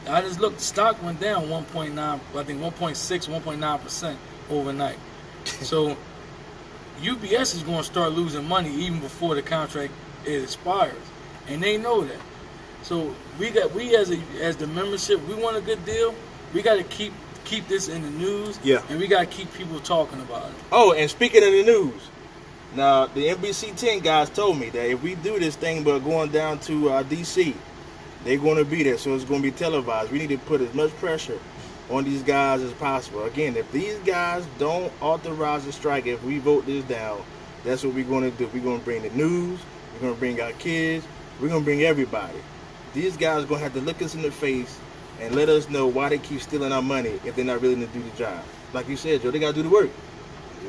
S2: I just looked, the stock went down 1.9, I think 1.6, 1.9% overnight. So UPS is going to start losing money even before the contract expires, and they know that. So we as the membership, we want a good deal. We got to keep this in the news, and we got to keep people talking about it.
S1: Oh, and speaking of the news, now the NBC 10 guys told me that if we do this thing but going down to D.C., they're going to be there, so it's going to be televised. We need to put as much pressure on these guys as possible. Again, if these guys don't authorize a strike, if we vote this down, that's what we're going to do. We're going to bring the news, we're going to bring our kids, we're going to bring everybody. These guys are going to have to look us in the face and let us know why they keep stealing our money if they're not really going to do the job. Like you said, Joe, they got to do the work.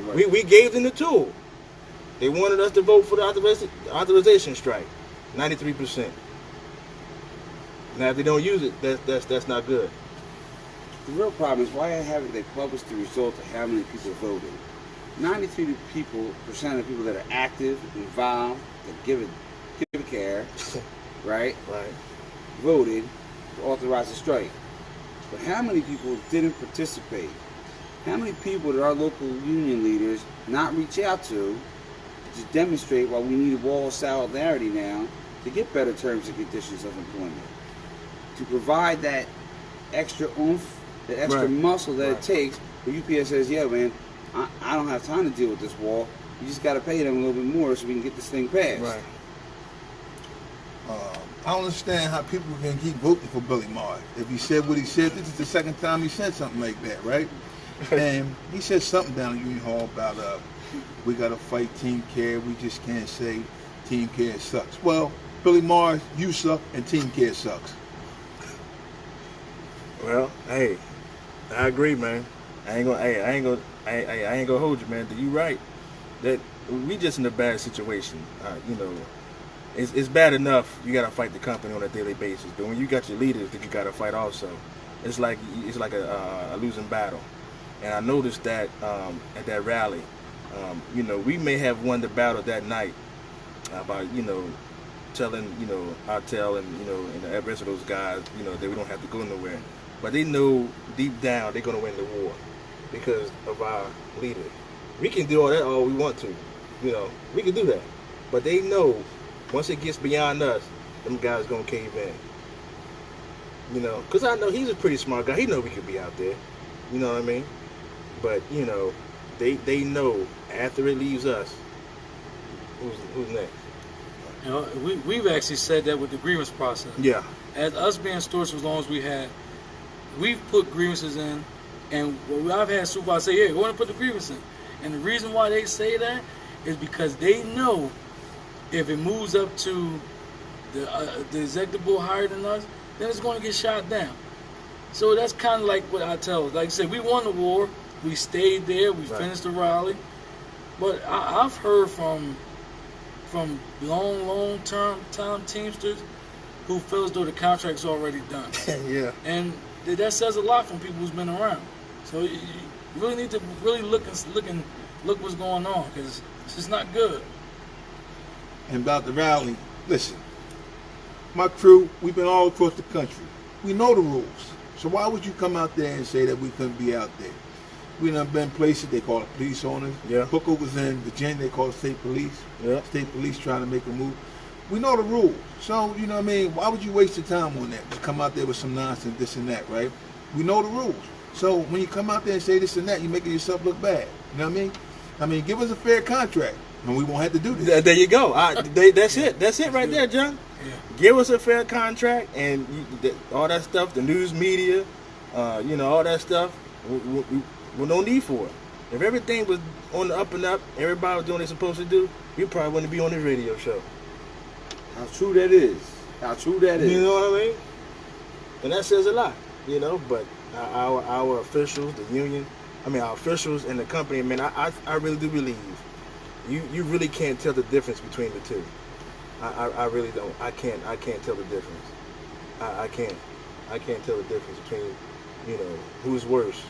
S1: Right. We gave them the tool. They wanted us to vote for the authorization strike, 93%. Now, if they don't use it, that's not good.
S4: The real problem is why haven't they published the result of how many people voted? 93% of people that are active, involved, that give a care, right?
S1: Right.
S4: Voted to authorize a strike. But how many people didn't participate? How many people did our local union leaders not reach out to demonstrate why we need a wall of solidarity now to get better terms and conditions of employment? To provide that extra oomph, that extra muscle that it takes, where UPS says, yeah, man, I don't have time to deal with this wall. You just got to pay them a little bit more so we can get this thing passed.
S1: Right.
S5: I don't understand how people can keep voting for Billy Maher. If he said what he said, this is the second time he said something like that, right? And he said something down at Union Hall about we got to fight Team Care. We just can't say Team Care sucks. Well, Billy Maher, you suck, and Team Care sucks.
S1: Well, hey, I agree, man. I ain't gonna hold you, man. You right. That we just in a bad situation. It's bad enough you gotta fight the company on a daily basis, but when you got your leaders that you gotta fight also, it's like a losing battle. And I noticed that at that rally, we may have won the battle that night about telling Artel and the rest of those guys that we don't have to go nowhere. But they know deep down they're going to win the war because of our leader. We can do all that all we want to. We can do that. But they know once it gets beyond us, them guys going to cave in. Because I know he's a pretty smart guy. He know we could be out there. You know what I mean? But, they know after it leaves us, who's next?
S2: You know, we've actually said that with the grievance process.
S1: Yeah.
S2: As us being stores for as long as we had, we've put grievances in, and I've had supervisors say, "Yeah, go ahead and put the grievance in." And the reason why they say that is because they know if it moves up to the executive board higher than us, then it's going to get shot down. So that's kind of like what I tell. Like I said, we won the war, we stayed there, we finished the rally, but I've heard from long time Teamsters who feel as though the contract's already done.
S1: Yeah.
S2: And that says a lot from people who's been around. So you really need to really look what's going on, because it's just not good.
S5: And about the rally, listen, my crew, we've been all across the country. We know the rules. So why would you come out there and say that we couldn't be out there? We done been places, they call it police owners.
S1: Yeah.
S5: Hooker was in Virginia, they call it state police.
S1: Yeah.
S5: State police trying to make a move. We know the rules. So, you know what I mean? Why would you waste your time on that? To come out there with some nonsense, this and that, right? We know the rules. So when you come out there and say this and that, you're making yourself look bad. You know what I mean? I mean, give us a fair contract, and we won't have to do this.
S1: There you go. That's it. That's it right there, John.
S2: Yeah.
S1: Give us a fair contract, and all that stuff, the news media, all that stuff, we no need for it. If everything was on the up and up, everybody was doing what they're supposed to do, you probably wouldn't be on this radio show.
S4: How true that is. How true that is.
S1: You know what I mean? And that says a lot, but our officials, the union, our officials and the company, man, I really do believe you really can't tell the difference between the two. I really don't. I can't tell the difference. I can't tell the difference between, who's worse.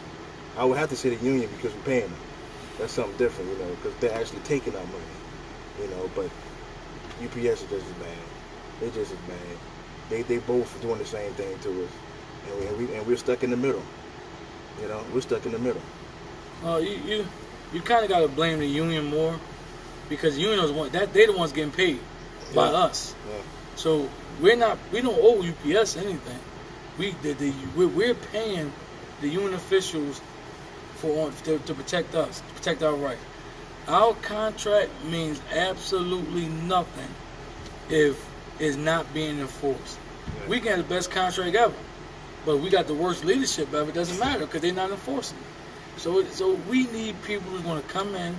S1: I would have to say the union because we're paying them. That's something different, because they're actually taking our money, but UPS is just as bad. They're just as bad. They both doing the same thing to us, and we're stuck in the middle. We're stuck in the middle.
S2: You kind of got to blame the union more, because the union is they're the ones getting paid by us.
S1: Yeah.
S2: So we don't owe UPS anything. We're paying the union officials to protect us, to protect our rights. Our contract means absolutely nothing if it's not being enforced. Yeah. We can have the best contract ever, but we got the worst leadership ever. It doesn't matter because they're not enforcing it. So we need people who's going to come in,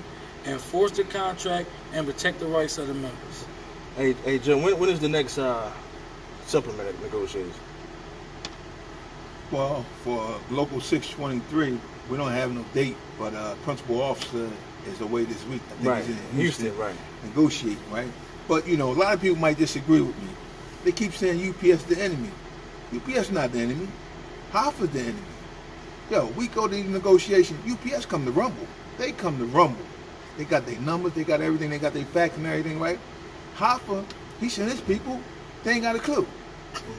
S2: enforce the contract, and protect the rights of the members.
S1: Hey, Jim, when is the next supplement negotiation?
S5: Well, for Local 623, we don't have no date, but principal officer is away this week. I think he's in Houston,
S1: right?
S5: Negotiating, right? But a lot of people might disagree with me. They keep saying UPS the enemy. UPS not the enemy. Hoffa's the enemy. Yo, we go to these negotiations. UPS come to rumble. They come to rumble. They got their numbers. They got everything. They got their facts and everything, right? Hoffa, he sent his people. They ain't got a clue.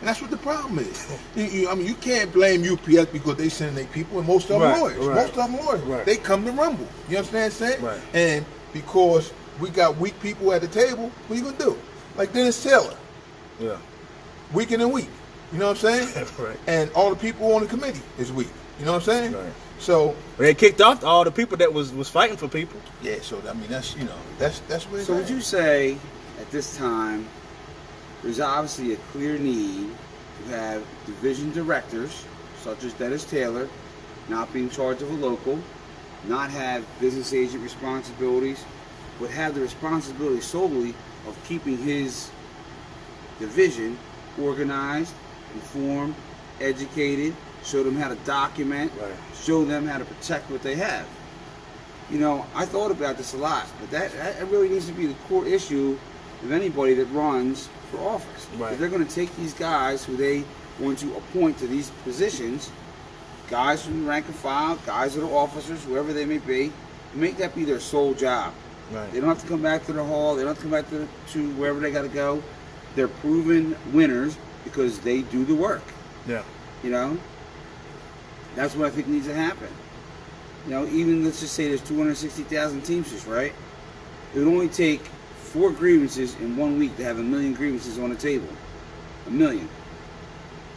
S5: And that's what the problem is. You can't blame UPS because they send their people, and most of them lawyers.
S1: Right.
S5: Most of them lawyers. Right. They come to rumble. You understand what I'm saying?
S1: Right.
S5: And because we got weak people at the table, what you gonna do? Like Dennis Taylor.
S1: Yeah.
S5: Weaker than weak. You know what I'm saying?
S1: Right.
S5: And all the people on the committee is weak. You know what I'm saying?
S1: Right.
S5: So
S1: they kicked off all the people that was fighting for people.
S5: Yeah. So that's that's what.
S4: So would you say at this time there's obviously a clear need to have division directors such as Dennis Taylor not be in charge of a local, not have business agent responsibilities, but have the responsibility solely of keeping his division organized, informed, educated, show them how to document, show them how to protect what they have. I thought about this a lot, but that really needs to be the core issue of anybody that runs for office.
S1: Right.
S4: If they're going to take these guys who they want to appoint to these positions, guys from the rank and file, guys that are officers, whoever they may be, make that be their sole job.
S1: Right.
S4: They don't have to come back to the hall. They don't have to come back to wherever they got to go. They're proven winners because they do the work.
S1: Yeah.
S4: That's what I think needs to happen. Even let's just say there's 260,000 Teamsters, right? It would only take 4 grievances in 1 week to have 1 million grievances on the table. 1 million.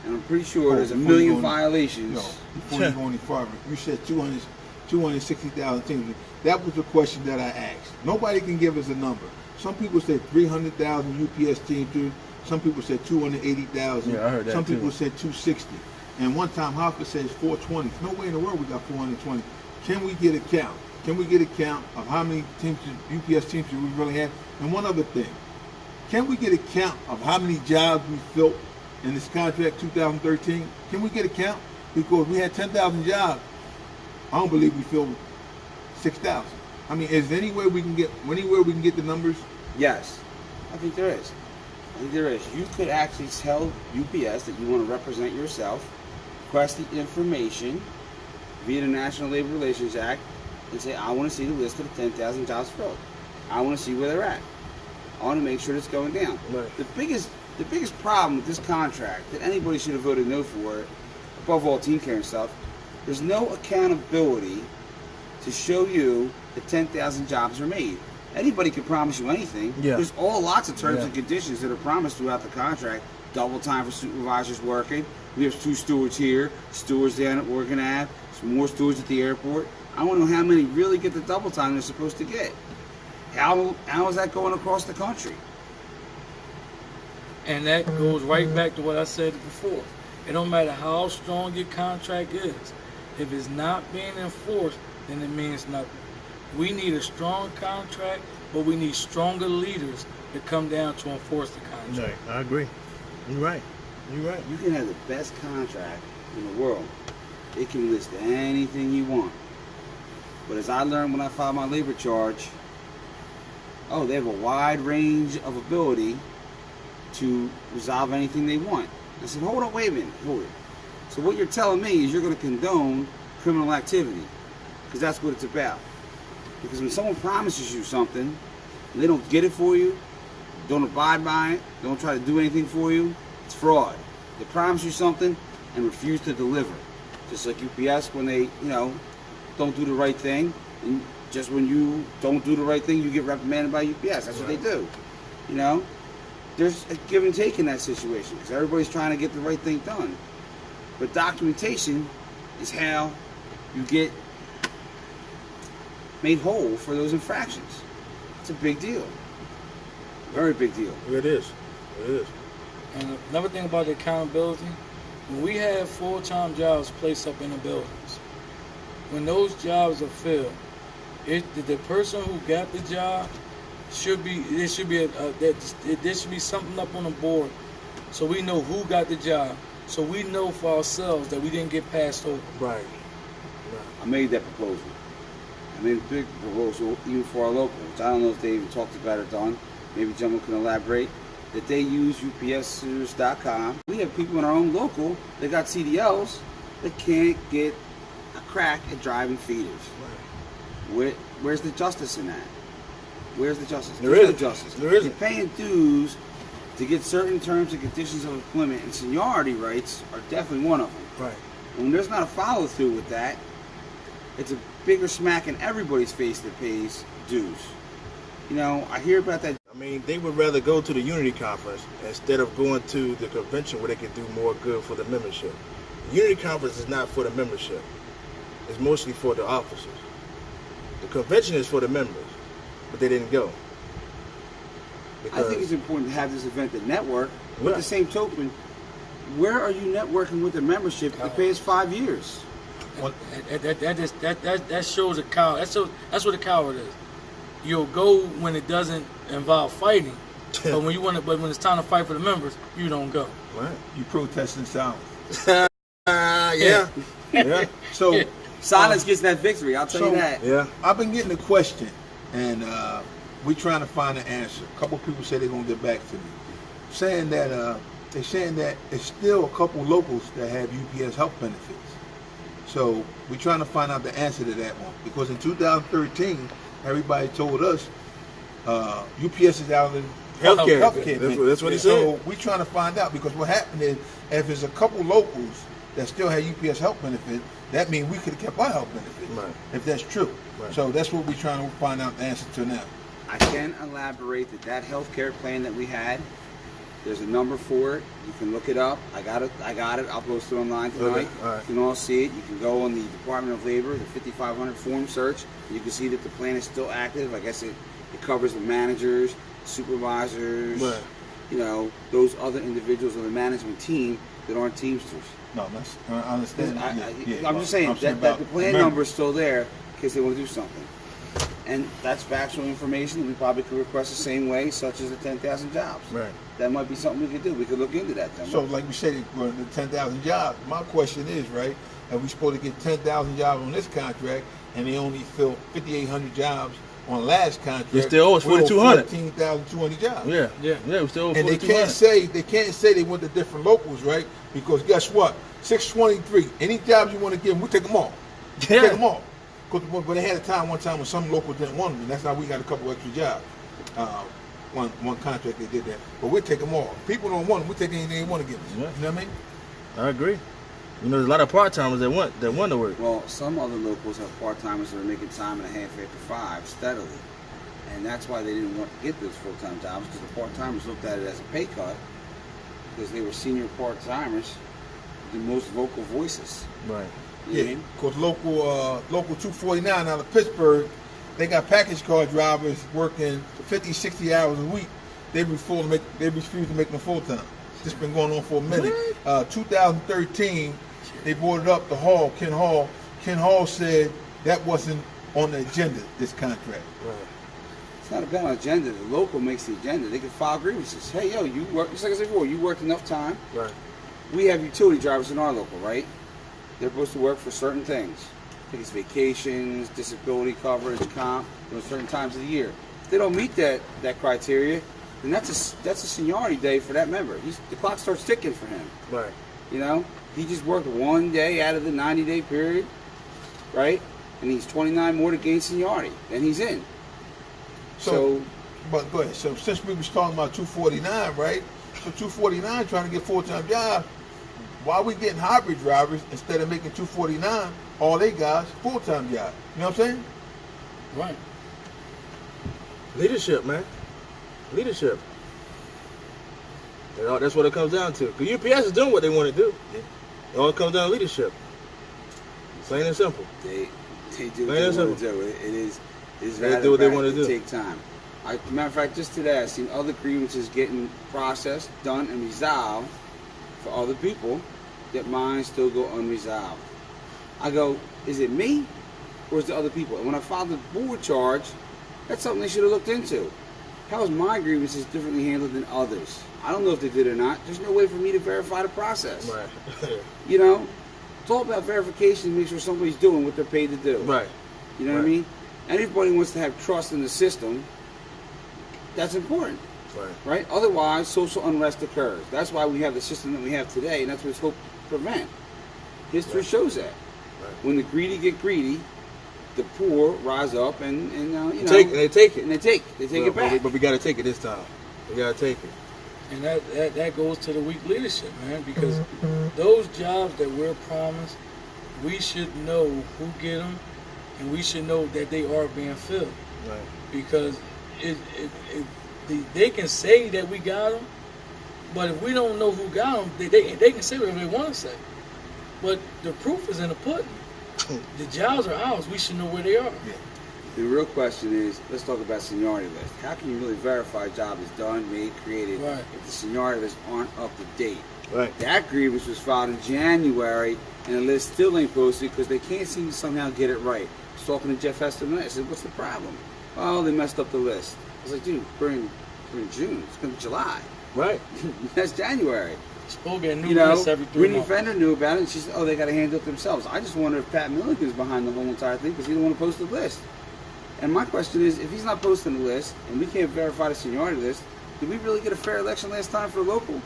S4: And I'm pretty sure there's 1 million violations.
S5: No, before you go any farther, you said 260,000 Teamsters. That was the question that I asked. Nobody can give us a number. Some people said 300,000 UPS Teamsters. Some people said 280,000.
S1: Yeah, I heard that
S5: Some
S1: too.
S5: people said 260. And one time Hoffa says 420. There's no way in the world we got 420. Can we get a count? Can we get a count of how many Teamsters, UPS Teamsters we really have? And one other thing. Can we get a count of how many jobs we filled in this contract 2013? Can we get a count? Because we had 10,000 jobs. I don't believe we filled 6,000. I mean, is there any way we can get the numbers?
S4: Yes, I think there is. I think there is. You could actually tell UPS that you want to represent yourself, request the information via the National Labor Relations Act, and say, I want to see the list of the 10,000 jobs filled. I want to see where they're at. I want to make sure it's going down.
S1: Right.
S4: The biggest problem with this contract that anybody should have voted no for, above all team care and stuff, there's no accountability to show you that 10,000 jobs are made. Anybody can promise you anything.
S1: Yeah.
S4: There's lots of terms and conditions that are promised throughout the contract. Double time for supervisors working. We have 2 stewards here, stewards down at Oregon Ave, some more stewards at the airport. I want to know how many really get the double time they're supposed to get. How is that going across the country?
S2: And that goes right back to what I said before. It don't matter how strong your contract is. If it's not being enforced, then it means nothing. We need a strong contract, but we need stronger leaders to come down to enforce the contract.
S1: Right, I agree. You're right.
S4: You can have the best contract in the world. It can list anything you want. But as I learned when I filed my labor charge, they have a wide range of ability to resolve anything they want. I said, hold on, wait a minute, hold it. So what you're telling me is you're going to condone criminal activity, because that's what it's about. Because when someone promises you something, and they don't get it for you, don't abide by it, don't try to do anything for you, it's fraud. They promise you something and refuse to deliver. Just like UPS when they, don't do the right thing, and just when you don't do the right thing, you get reprimanded by UPS. That's what they do. There's a give and take in that situation because everybody's trying to get the right thing done. But documentation is how you get made whole for those infractions. It's a big deal. Very big deal.
S1: It is. It is.
S2: And another thing about the accountability, when we have full-time jobs placed up in the buildings, when those jobs are filled, the person who got the job there should be something up on the board so we know who got the job, so we know for ourselves that we didn't get passed over.
S1: Right.
S4: I made that proposal. I made a big proposal even for our local, which I don't know if they even talked about it, Don. Maybe Jumbo can elaborate. That they use UPSers.com. We have people in our own local that got CDLs that can't get a crack at driving feeders.
S1: Right.
S4: Where's the justice in that? Where's the justice?
S1: There
S4: There's
S1: isn't.
S4: no justice.
S1: There isn't.
S4: You're paying dues to get certain terms and conditions of employment, and seniority rights are definitely one of them.
S1: Right.
S4: And when there's not a follow through with that, it's a bigger smack in everybody's face that pays dues. I hear about that.
S1: I mean, they would rather go to the Unity Conference instead of going to the convention where they could do more good for the membership. The Unity Conference is not for the membership. It's mostly for the officers. The convention is for the members, but they didn't go.
S4: I think it's important to have this event that network. With
S1: Yeah.
S4: the same token, where are you networking with the membership the past 5 years?
S2: That shows a coward. That's what a coward is. You'll go when it doesn't involve fighting, but when it's time to fight for the members, you don't go.
S1: Right.
S5: You protest in silence.
S1: Yeah. Yeah.
S5: So
S4: Silence gets that victory, I'll tell you that.
S1: Yeah.
S5: I've been getting a question, and we're trying to find an answer. A couple people say they're gonna get back to me, saying that they're saying that it's still a couple locals that have UPS health benefits. So we're trying to find out the answer to that one, because in 2013, everybody told us UPS is out of the
S1: Healthcare. That's what he said.
S5: So we're trying to find out, because what happened is, if there's a couple locals that still have UPS health benefits, that means we could have kept our health benefits,
S1: Right.
S5: if that's true.
S1: Right.
S5: So that's what we're trying to find out the answer to now.
S4: I can elaborate that health care plan that we had There's a number for it. You can look it up. I got it. I'll post it online tonight.
S1: Okay, all right.
S4: You can all see it. You can go on the Department of Labor, the 5500 form search. You can see that the plan is still active. I guess it covers the managers, supervisors,
S1: Right.
S4: you know, those other individuals on the management team that aren't Teamsters.
S5: No, I understand.
S4: I'm just saying that
S5: about
S4: the plan number is still there in case they want to do something. And that's factual information. We probably could request the same way, such as the 10,000 jobs.
S1: Right.
S4: That might be something we could do. We could look into that then.
S5: So, like we said, for the 10,000 jobs, my question is, right, are we supposed to get 10,000 jobs on this contract, and they only fill 5,800 jobs on last contract?
S1: We still owe us 4,200.
S5: 14,200 jobs.
S1: Yeah, we still owe
S5: And they
S1: 4,200.
S5: can't say they went to different locals, right? Because guess what? 623. Any jobs you want to give them, we take them all.
S1: Yeah.
S5: Take them all. But they had a one time when some locals didn't want them, and that's how we got a couple extra jobs. One contract they did that. But we take them all. People don't want them. We take anything they want to give us.
S1: Yeah.
S5: You know what I mean?
S1: I agree. You know, there's a lot of part-timers that want to work.
S4: Well, some other locals have part-timers that are making time and a half after 5 steadily. And that's why they didn't want to get those full-time jobs, because the part-timers looked at it as a pay cut, because they were senior part-timers, the most vocal voices.
S1: Right.
S4: You know what I
S5: Yeah,
S4: mean?
S5: because local 249 out of Pittsburgh, they got package car drivers working 50, 60 hours a week. They refuse to make them full time. This been going on for a minute. 2013, they brought it up to Hall, Ken Hall. Ken Hall said that wasn't on the agenda, this contract.
S1: Right.
S4: It's not about agenda. The local makes the agenda. They can file grievances. Hey, yo, you work, just like I said before, you worked enough time.
S1: Right.
S4: We have utility drivers in our local, right? They're supposed to work for certain things. I think it's vacations, disability coverage, comp, certain times of the year. If they don't meet that criteria, then that's a seniority day for that member. The clock starts ticking for him.
S1: Right.
S4: You know, he just worked one day out of the 90-day period, right? And he's 29 more to gain seniority. Then he's in. So,
S5: but go ahead. So since we was talking about 249, right? So 249 trying to get full-time jobs. Why are we getting hybrid drivers instead of making 249 all they guys full-time jobs? You know what I'm saying?
S2: Right.
S1: Leadership, man. Leadership. You know, that's what it comes down to. Because UPS is doing what they want to do. It all comes down to leadership. Plain and simple.
S4: They do
S1: Plain
S4: what
S1: and
S4: they want to
S1: simple.
S4: do. It is
S1: They do what they want to do.
S4: Take time. Matter of fact, just today I seen other grievances getting processed, done, and resolved for other people, that mine still go unresolved. I go, is it me or is it other people? And when I filed the board charge, that's something they should have looked into. How is my grievances differently handled than others? I don't know if they did or not. There's no way for me to verify the process.
S1: Right.
S4: You know, it's all about verification to make sure somebody's doing what they're paid to do.
S1: Right.
S4: You know what I mean? Anybody wants to have trust in the system. That's important. Right? Otherwise, social unrest occurs. That's why we have the system that we have today, and that's what it's hoped to prevent. History shows that.
S1: Right.
S4: When the greedy get greedy, the poor rise up and you know,
S1: They take it.
S4: and they take it back.
S1: But we got to take it this time. We got to take it.
S2: And that goes to the weak leadership, man, because those jobs that we're promised, we should know who get them, and we should know that they are being filled.
S1: Right.
S2: Because they can say that we got them, but if we don't know who got them, they can say whatever they want to say. But the proof is in the pudding. The jobs are ours. We should know where they are.
S5: Yeah.
S4: The real question is, let's talk about seniority list. How can you really verify a job is done, made, created, if the seniority lists aren't up to date?
S1: Right.
S4: That grievance was filed in January, and the list still ain't posted because they can't seem to somehow get it right. I was talking to Jeff Hester tonight. I said, what's the problem? Oh, they messed up the list. I was like, dude, we're in June. It's going to be July.
S1: Right.
S4: That's January.
S2: Supposed to get a new list every 3
S4: Brittany
S2: months.
S4: Fender knew about it, and she said, oh, they got to handle it themselves. I just wonder if Pat Milligan's behind the whole entire thing because he didn't want to post the list. And my question is, if he's not posting the list, and we can't verify the seniority list, did we really get a fair election last time for the local?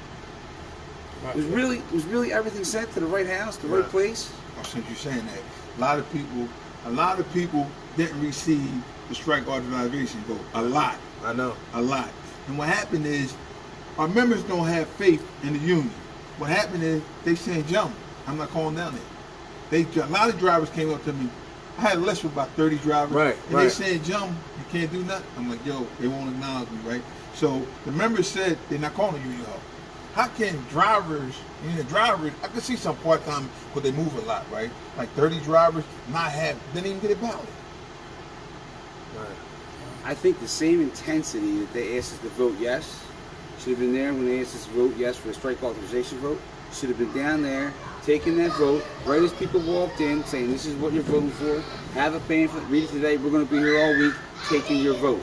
S2: Right.
S4: Was really everything sent to the right house, the right place?
S5: Well, since you're saying that, a lot of people didn't receive the strike authorization vote. A lot.
S1: I know.
S5: A lot. And what happened is, our members don't have faith in the union. What happened is, they saying, jump. I'm not calling down there. A lot of drivers came up to me, I had a list with about 30 drivers.
S1: Right,
S5: and they said, Jum, you can't do nothing. I'm like, yo, they won't acknowledge me, right? So the members said they're not calling you, yo. How can drivers, I can see some part-time, but they move a lot, right? Like 30 drivers, didn't even get a ballot.
S1: Right.
S4: I think the same intensity that they asked us to vote yes should have been there when they asked us to vote yes for the strike authorization vote. Should have been down there, taking that vote, right as people walked in, saying this is what you're voting for, have a pamphlet, read it today, we're going to be here all week, taking your vote.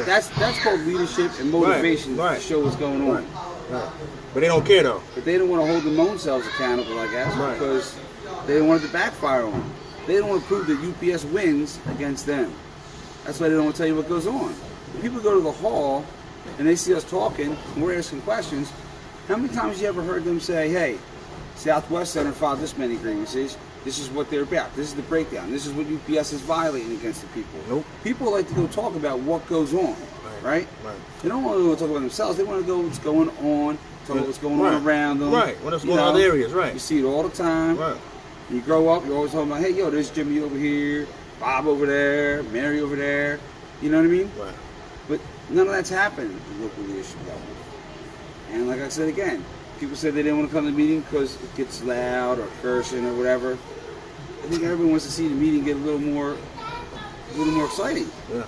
S4: That's called leadership and motivation to show what's going on.
S1: Right. But they don't care though.
S4: But they don't want to hold their own selves accountable, I guess, because they don't want it to backfire on them. They don't want to prove that UPS wins against them. That's why they don't want to tell you what goes on. When people go to the hall and they see us talking and we're asking questions, how many times have you ever heard them say, hey, Southwest Center filed this many grievances, this is what they're about, this is the breakdown, this is what UPS is violating against the people.
S1: Nope.
S4: People like to go talk about what goes on, right? They don't want to go talk about themselves, they want to go what's going on, talk about what's going on around them.
S1: Right, what's going on in other areas, right.
S4: You see it all the time. Right. When you grow up, you're always talking about, hey, yo, there's Jimmy over here, Bob over there, Mary over there, you know what I mean? Right. But none of that's happened at the local leadership level. And like I said again, people said they didn't want to come to the meeting because it gets loud or cursing or whatever. I think everyone wants to see the meeting get a little more exciting. Yeah.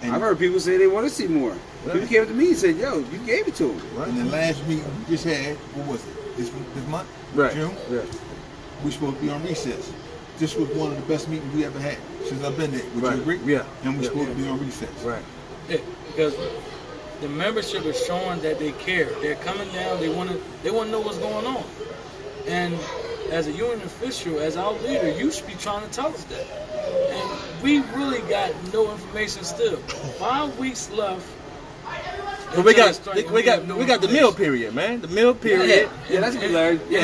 S4: And I've heard people say they want to see more. Yeah. People came up to me and said, yo, you gave it to them.
S5: Right. And the last meeting we just had, what was it? This month?
S1: Right.
S5: June? Yeah. We supposed to be on recess. This was one of the best meetings we ever had since I've been there. Would you agree?
S1: Yeah.
S5: And we're supposed to be on recess.
S1: Right.
S2: Yeah, because the membership is showing that they care. They're coming down. They want to know what's going on. And as a union official, as our leader, you should be trying to tell us that. And we really got no information still. 5 weeks left.
S1: But we got the meal period, man. The meal period.
S4: Yeah, that's what we learned.
S1: Yeah,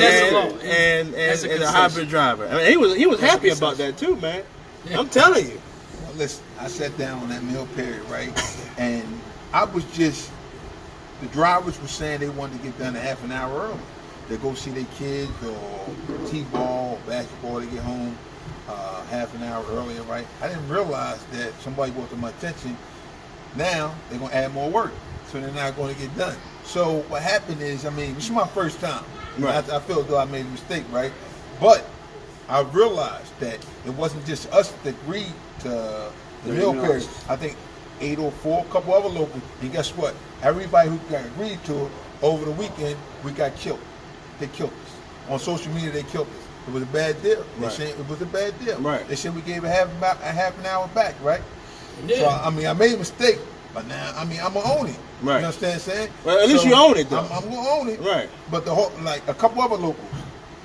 S1: and a hybrid driver. I mean, he was happy about that too, man. Yeah. I'm telling you.
S5: Well, listen, I sat down on that meal period, right? And I was just, the drivers were saying they wanted to get done a half an hour early. They go see their kids or t-ball or basketball. They get home half an hour earlier, right? I didn't realize that somebody brought to my attention. Now they're gonna add more work. So they're not going to get done. So what happened is, I mean, this is my first time. Right. I feel as though I made a mistake, right? But I realized that it wasn't just us that agreed to the meal period. I think 804, a couple other locals. And guess what? Everybody who got agreed to it over the weekend, we got killed. They killed us. On social media, they killed us. It was a bad deal. They said it was a bad deal. Right. They said we gave a half an hour back, right? Yeah. So, I mean, I made a mistake. But now, I mean, I'm going to own it. Right. You understand what I'm saying?
S1: Well, at least you own it, though.
S5: I'm going to own it.
S1: Right.
S5: But the whole, like, a couple other locals,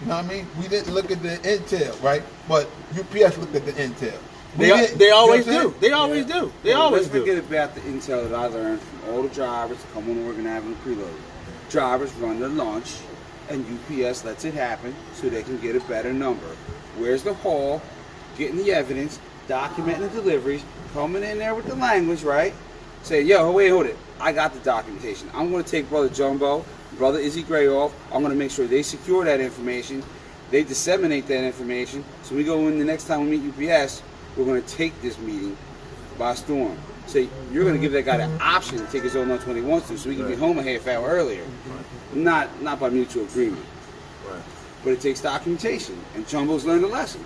S5: you know what I mean? We didn't look at the intel, right? But UPS looked at the intel.
S1: They always do. They always do. They always do.
S4: Let's forget about the intel that I learned from all the drivers that come on Oregon Avenue preload. Drivers run their lunch, and UPS lets it happen so they can get a better number. Where's the haul? Getting the evidence, documenting the deliveries, coming in there with the language, right? Say, yo, wait, hold it. I got the documentation. I'm going to take Brother Jumbo, Brother Izzy Gray off. I'm going to make sure they secure that information. They disseminate that information. So we go in the next time we meet UPS, we're going to take this meeting by storm. So you're going to give that guy the option to take his own lunch when he wants to, so he can be home a half hour earlier. Not by mutual agreement. Right. But it takes documentation. And Jumbo's learned a lesson.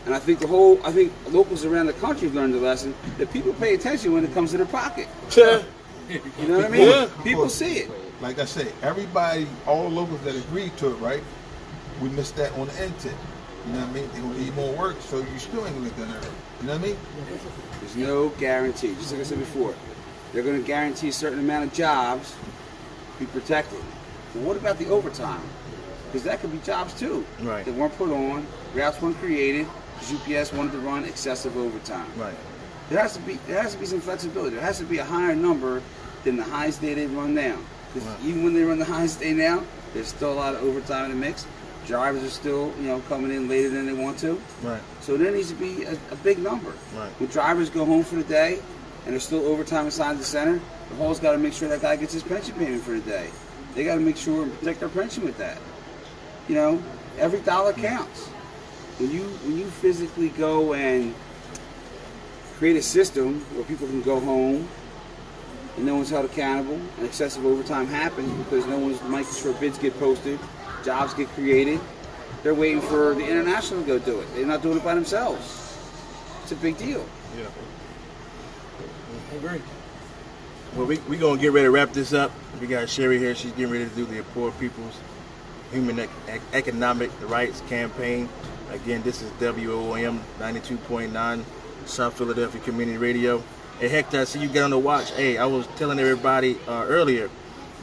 S4: And I think locals around the country have learned the lesson that people pay attention when it comes to their pocket.
S1: Yeah.
S4: You know what I mean? Yeah. People see it.
S5: Like I say, everybody, all the locals that agreed to it, right? We missed that on the intent. You know what I mean? They're going to need more work, so you still ain't going to get done early. You know what I mean?
S4: There's no guarantee. Just like I said before, they're going to guarantee a certain amount of jobs be protected. But what about the overtime? Because that could be jobs too.
S1: Right.
S4: That weren't put on, routes weren't created, because UPS wanted to run excessive overtime.
S5: Right.
S4: There has to be some flexibility. There has to be a higher number than the highest day they run now. Because even when they run the highest day now, there's still a lot of overtime in the mix. Drivers are still, coming in later than they want to.
S5: Right.
S4: So there needs to be a big number.
S5: Right.
S4: When drivers go home for the day and there's still overtime inside the center, the hall's got to make sure that guy gets his pension payment for the day. They got to make sure and protect their pension with that. Every dollar counts. when you physically go and create a system where people can go home and no one's held accountable and excessive overtime happens because no one's making sure bids get posted, jobs get created, they're waiting for the international to go do it. They're not doing it by themselves. It's a big deal.
S1: Yeah.
S2: I agree.
S1: Well, we going to get ready to wrap this up. We got Sherry here. She's getting ready to do the Poor People's Human Economic Rights Campaign. Again, this is WOM 92.9 South Philadelphia Community Radio. Hey, Hector, I see you get on the watch. Hey, I was telling everybody earlier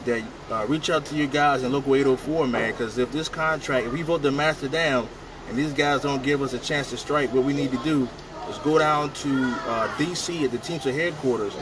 S1: that reach out to you guys in Local 804, man, because if this contract, if we vote the master down and these guys don't give us a chance to strike, what we need to do is go down to D.C. at the Teamsters headquarters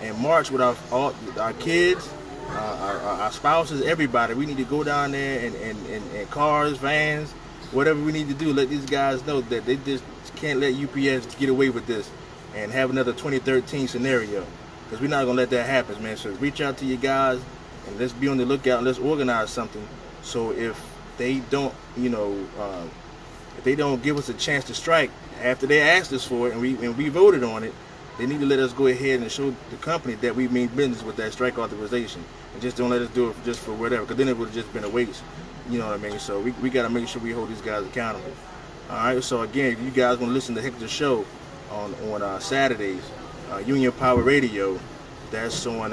S1: and march with our kids, our spouses, everybody. We need to go down there and cars, vans, whatever we need to do. Let these guys know that they just can't let UPS get away with this and have another 2013 scenario, because we're not going to let that happen, man. So reach out to you guys and let's be on the lookout and let's organize something. So if they don't, if they don't give us a chance to strike after they asked us for it and we voted on it, they need to let us go ahead and show the company that we mean business with that strike authorization, and just don't let us do it just for whatever, because then it would have just been a waste. You know what I mean? So we got to make sure we hold these guys accountable. All right. So again, if you guys want to listen to Hector's show on Saturdays, Union Power Radio, that's on.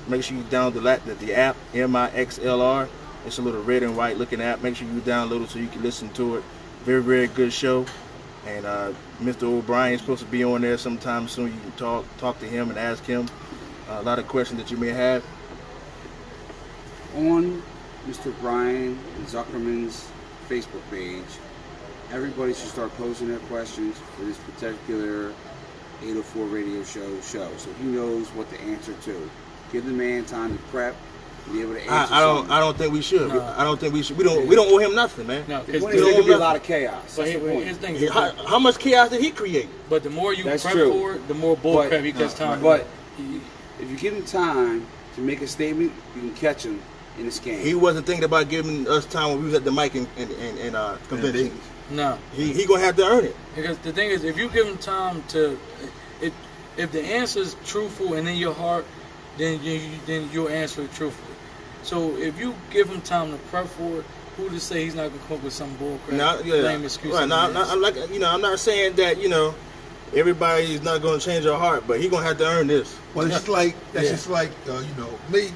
S1: Make sure you download the app MIXLR. It's a little red and white looking app. Make sure you download it so you can listen to it. Very, very good show. And Mr. O'Brien is supposed to be on there sometime soon. You can talk to him and ask him a lot of questions that you may have.
S4: On Mr. Brian Zuckerman's Facebook page, everybody should start posting their questions for this particular 804 radio show, so he knows what to answer to. Give the man time to prep and be able to answer.
S1: I don't think we should.
S2: No.
S1: I don't think we should. We don't owe him nothing, man.
S2: No,
S4: There's
S2: because
S4: going to be a lot of chaos.
S2: But
S4: That's the point.
S2: here's the thing.
S1: How much chaos did he create?
S2: But the more you
S4: That's
S2: prep
S4: true.
S2: for it, the more bull crap he gets time.
S4: But if you give him time to make a statement, you can catch him in this game.
S1: He wasn't thinking about giving us time when we was at the mic and convention.
S2: No.
S1: He gonna have to earn it.
S2: Because the thing is, if you give him time to, if the answer is truthful and in your heart, then you'll answer it truthfully. So if you give him time to prep for it, who to say he's not gonna come up with some bullcrap, lame excuse?
S1: Right, now, I'm not saying that everybody's not gonna change their heart, but he gonna have to earn this.
S5: Well, it's just like me.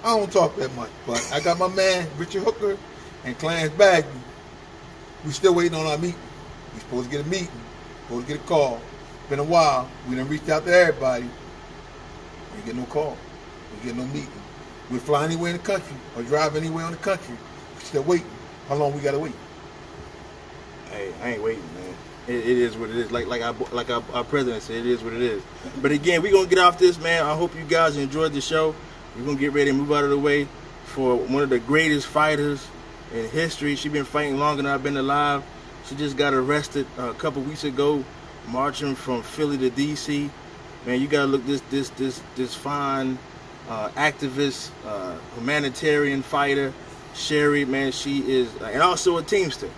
S5: I don't talk that much, but I got my man Richard Hooker and Clarence Bagby. We still waiting on our meeting. We supposed to get a meeting, supposed to get a call. Been a while. We done reached out to everybody. We get no call. We get no meeting. We fly anywhere in the country or drive anywhere in the country. We still waiting. How long we gotta wait?
S1: Hey, I ain't waiting, man. It is what it is. Like our president said, it is what it is. But again, we're gonna get off this, man. I hope you guys enjoyed the show. We're gonna get ready to move out of the way for one of the greatest fighters in history. She's been fighting longer than I've been alive. She just got arrested a couple weeks ago, marching from Philly to D.C. Man, you gotta look this fine activist, humanitarian fighter, Sherry. Man, she is, and also a Teamster.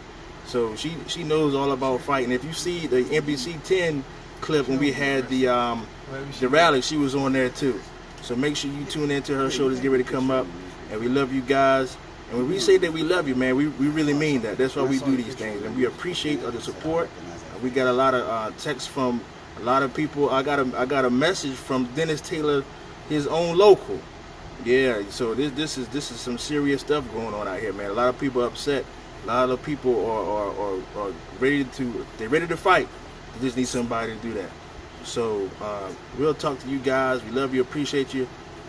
S1: So she knows all about fighting. If you see the NBC 10 clip when we had the rally, she was on there too. So make sure you tune into her show that's getting ready to come up. And we love you guys. And when we say that we love you, man, we really mean that. That's why we do these things. And we appreciate the support. We got a lot of texts from a lot of people. I got a message from Dennis Taylor, his own local. Yeah, so this is some serious stuff going on out here, man. A lot of people upset. A lot of people are ready to fight. They just need somebody to do that. So we'll talk to you guys. We love you, appreciate you,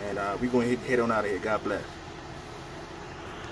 S1: and we're going to head on out of here. God bless.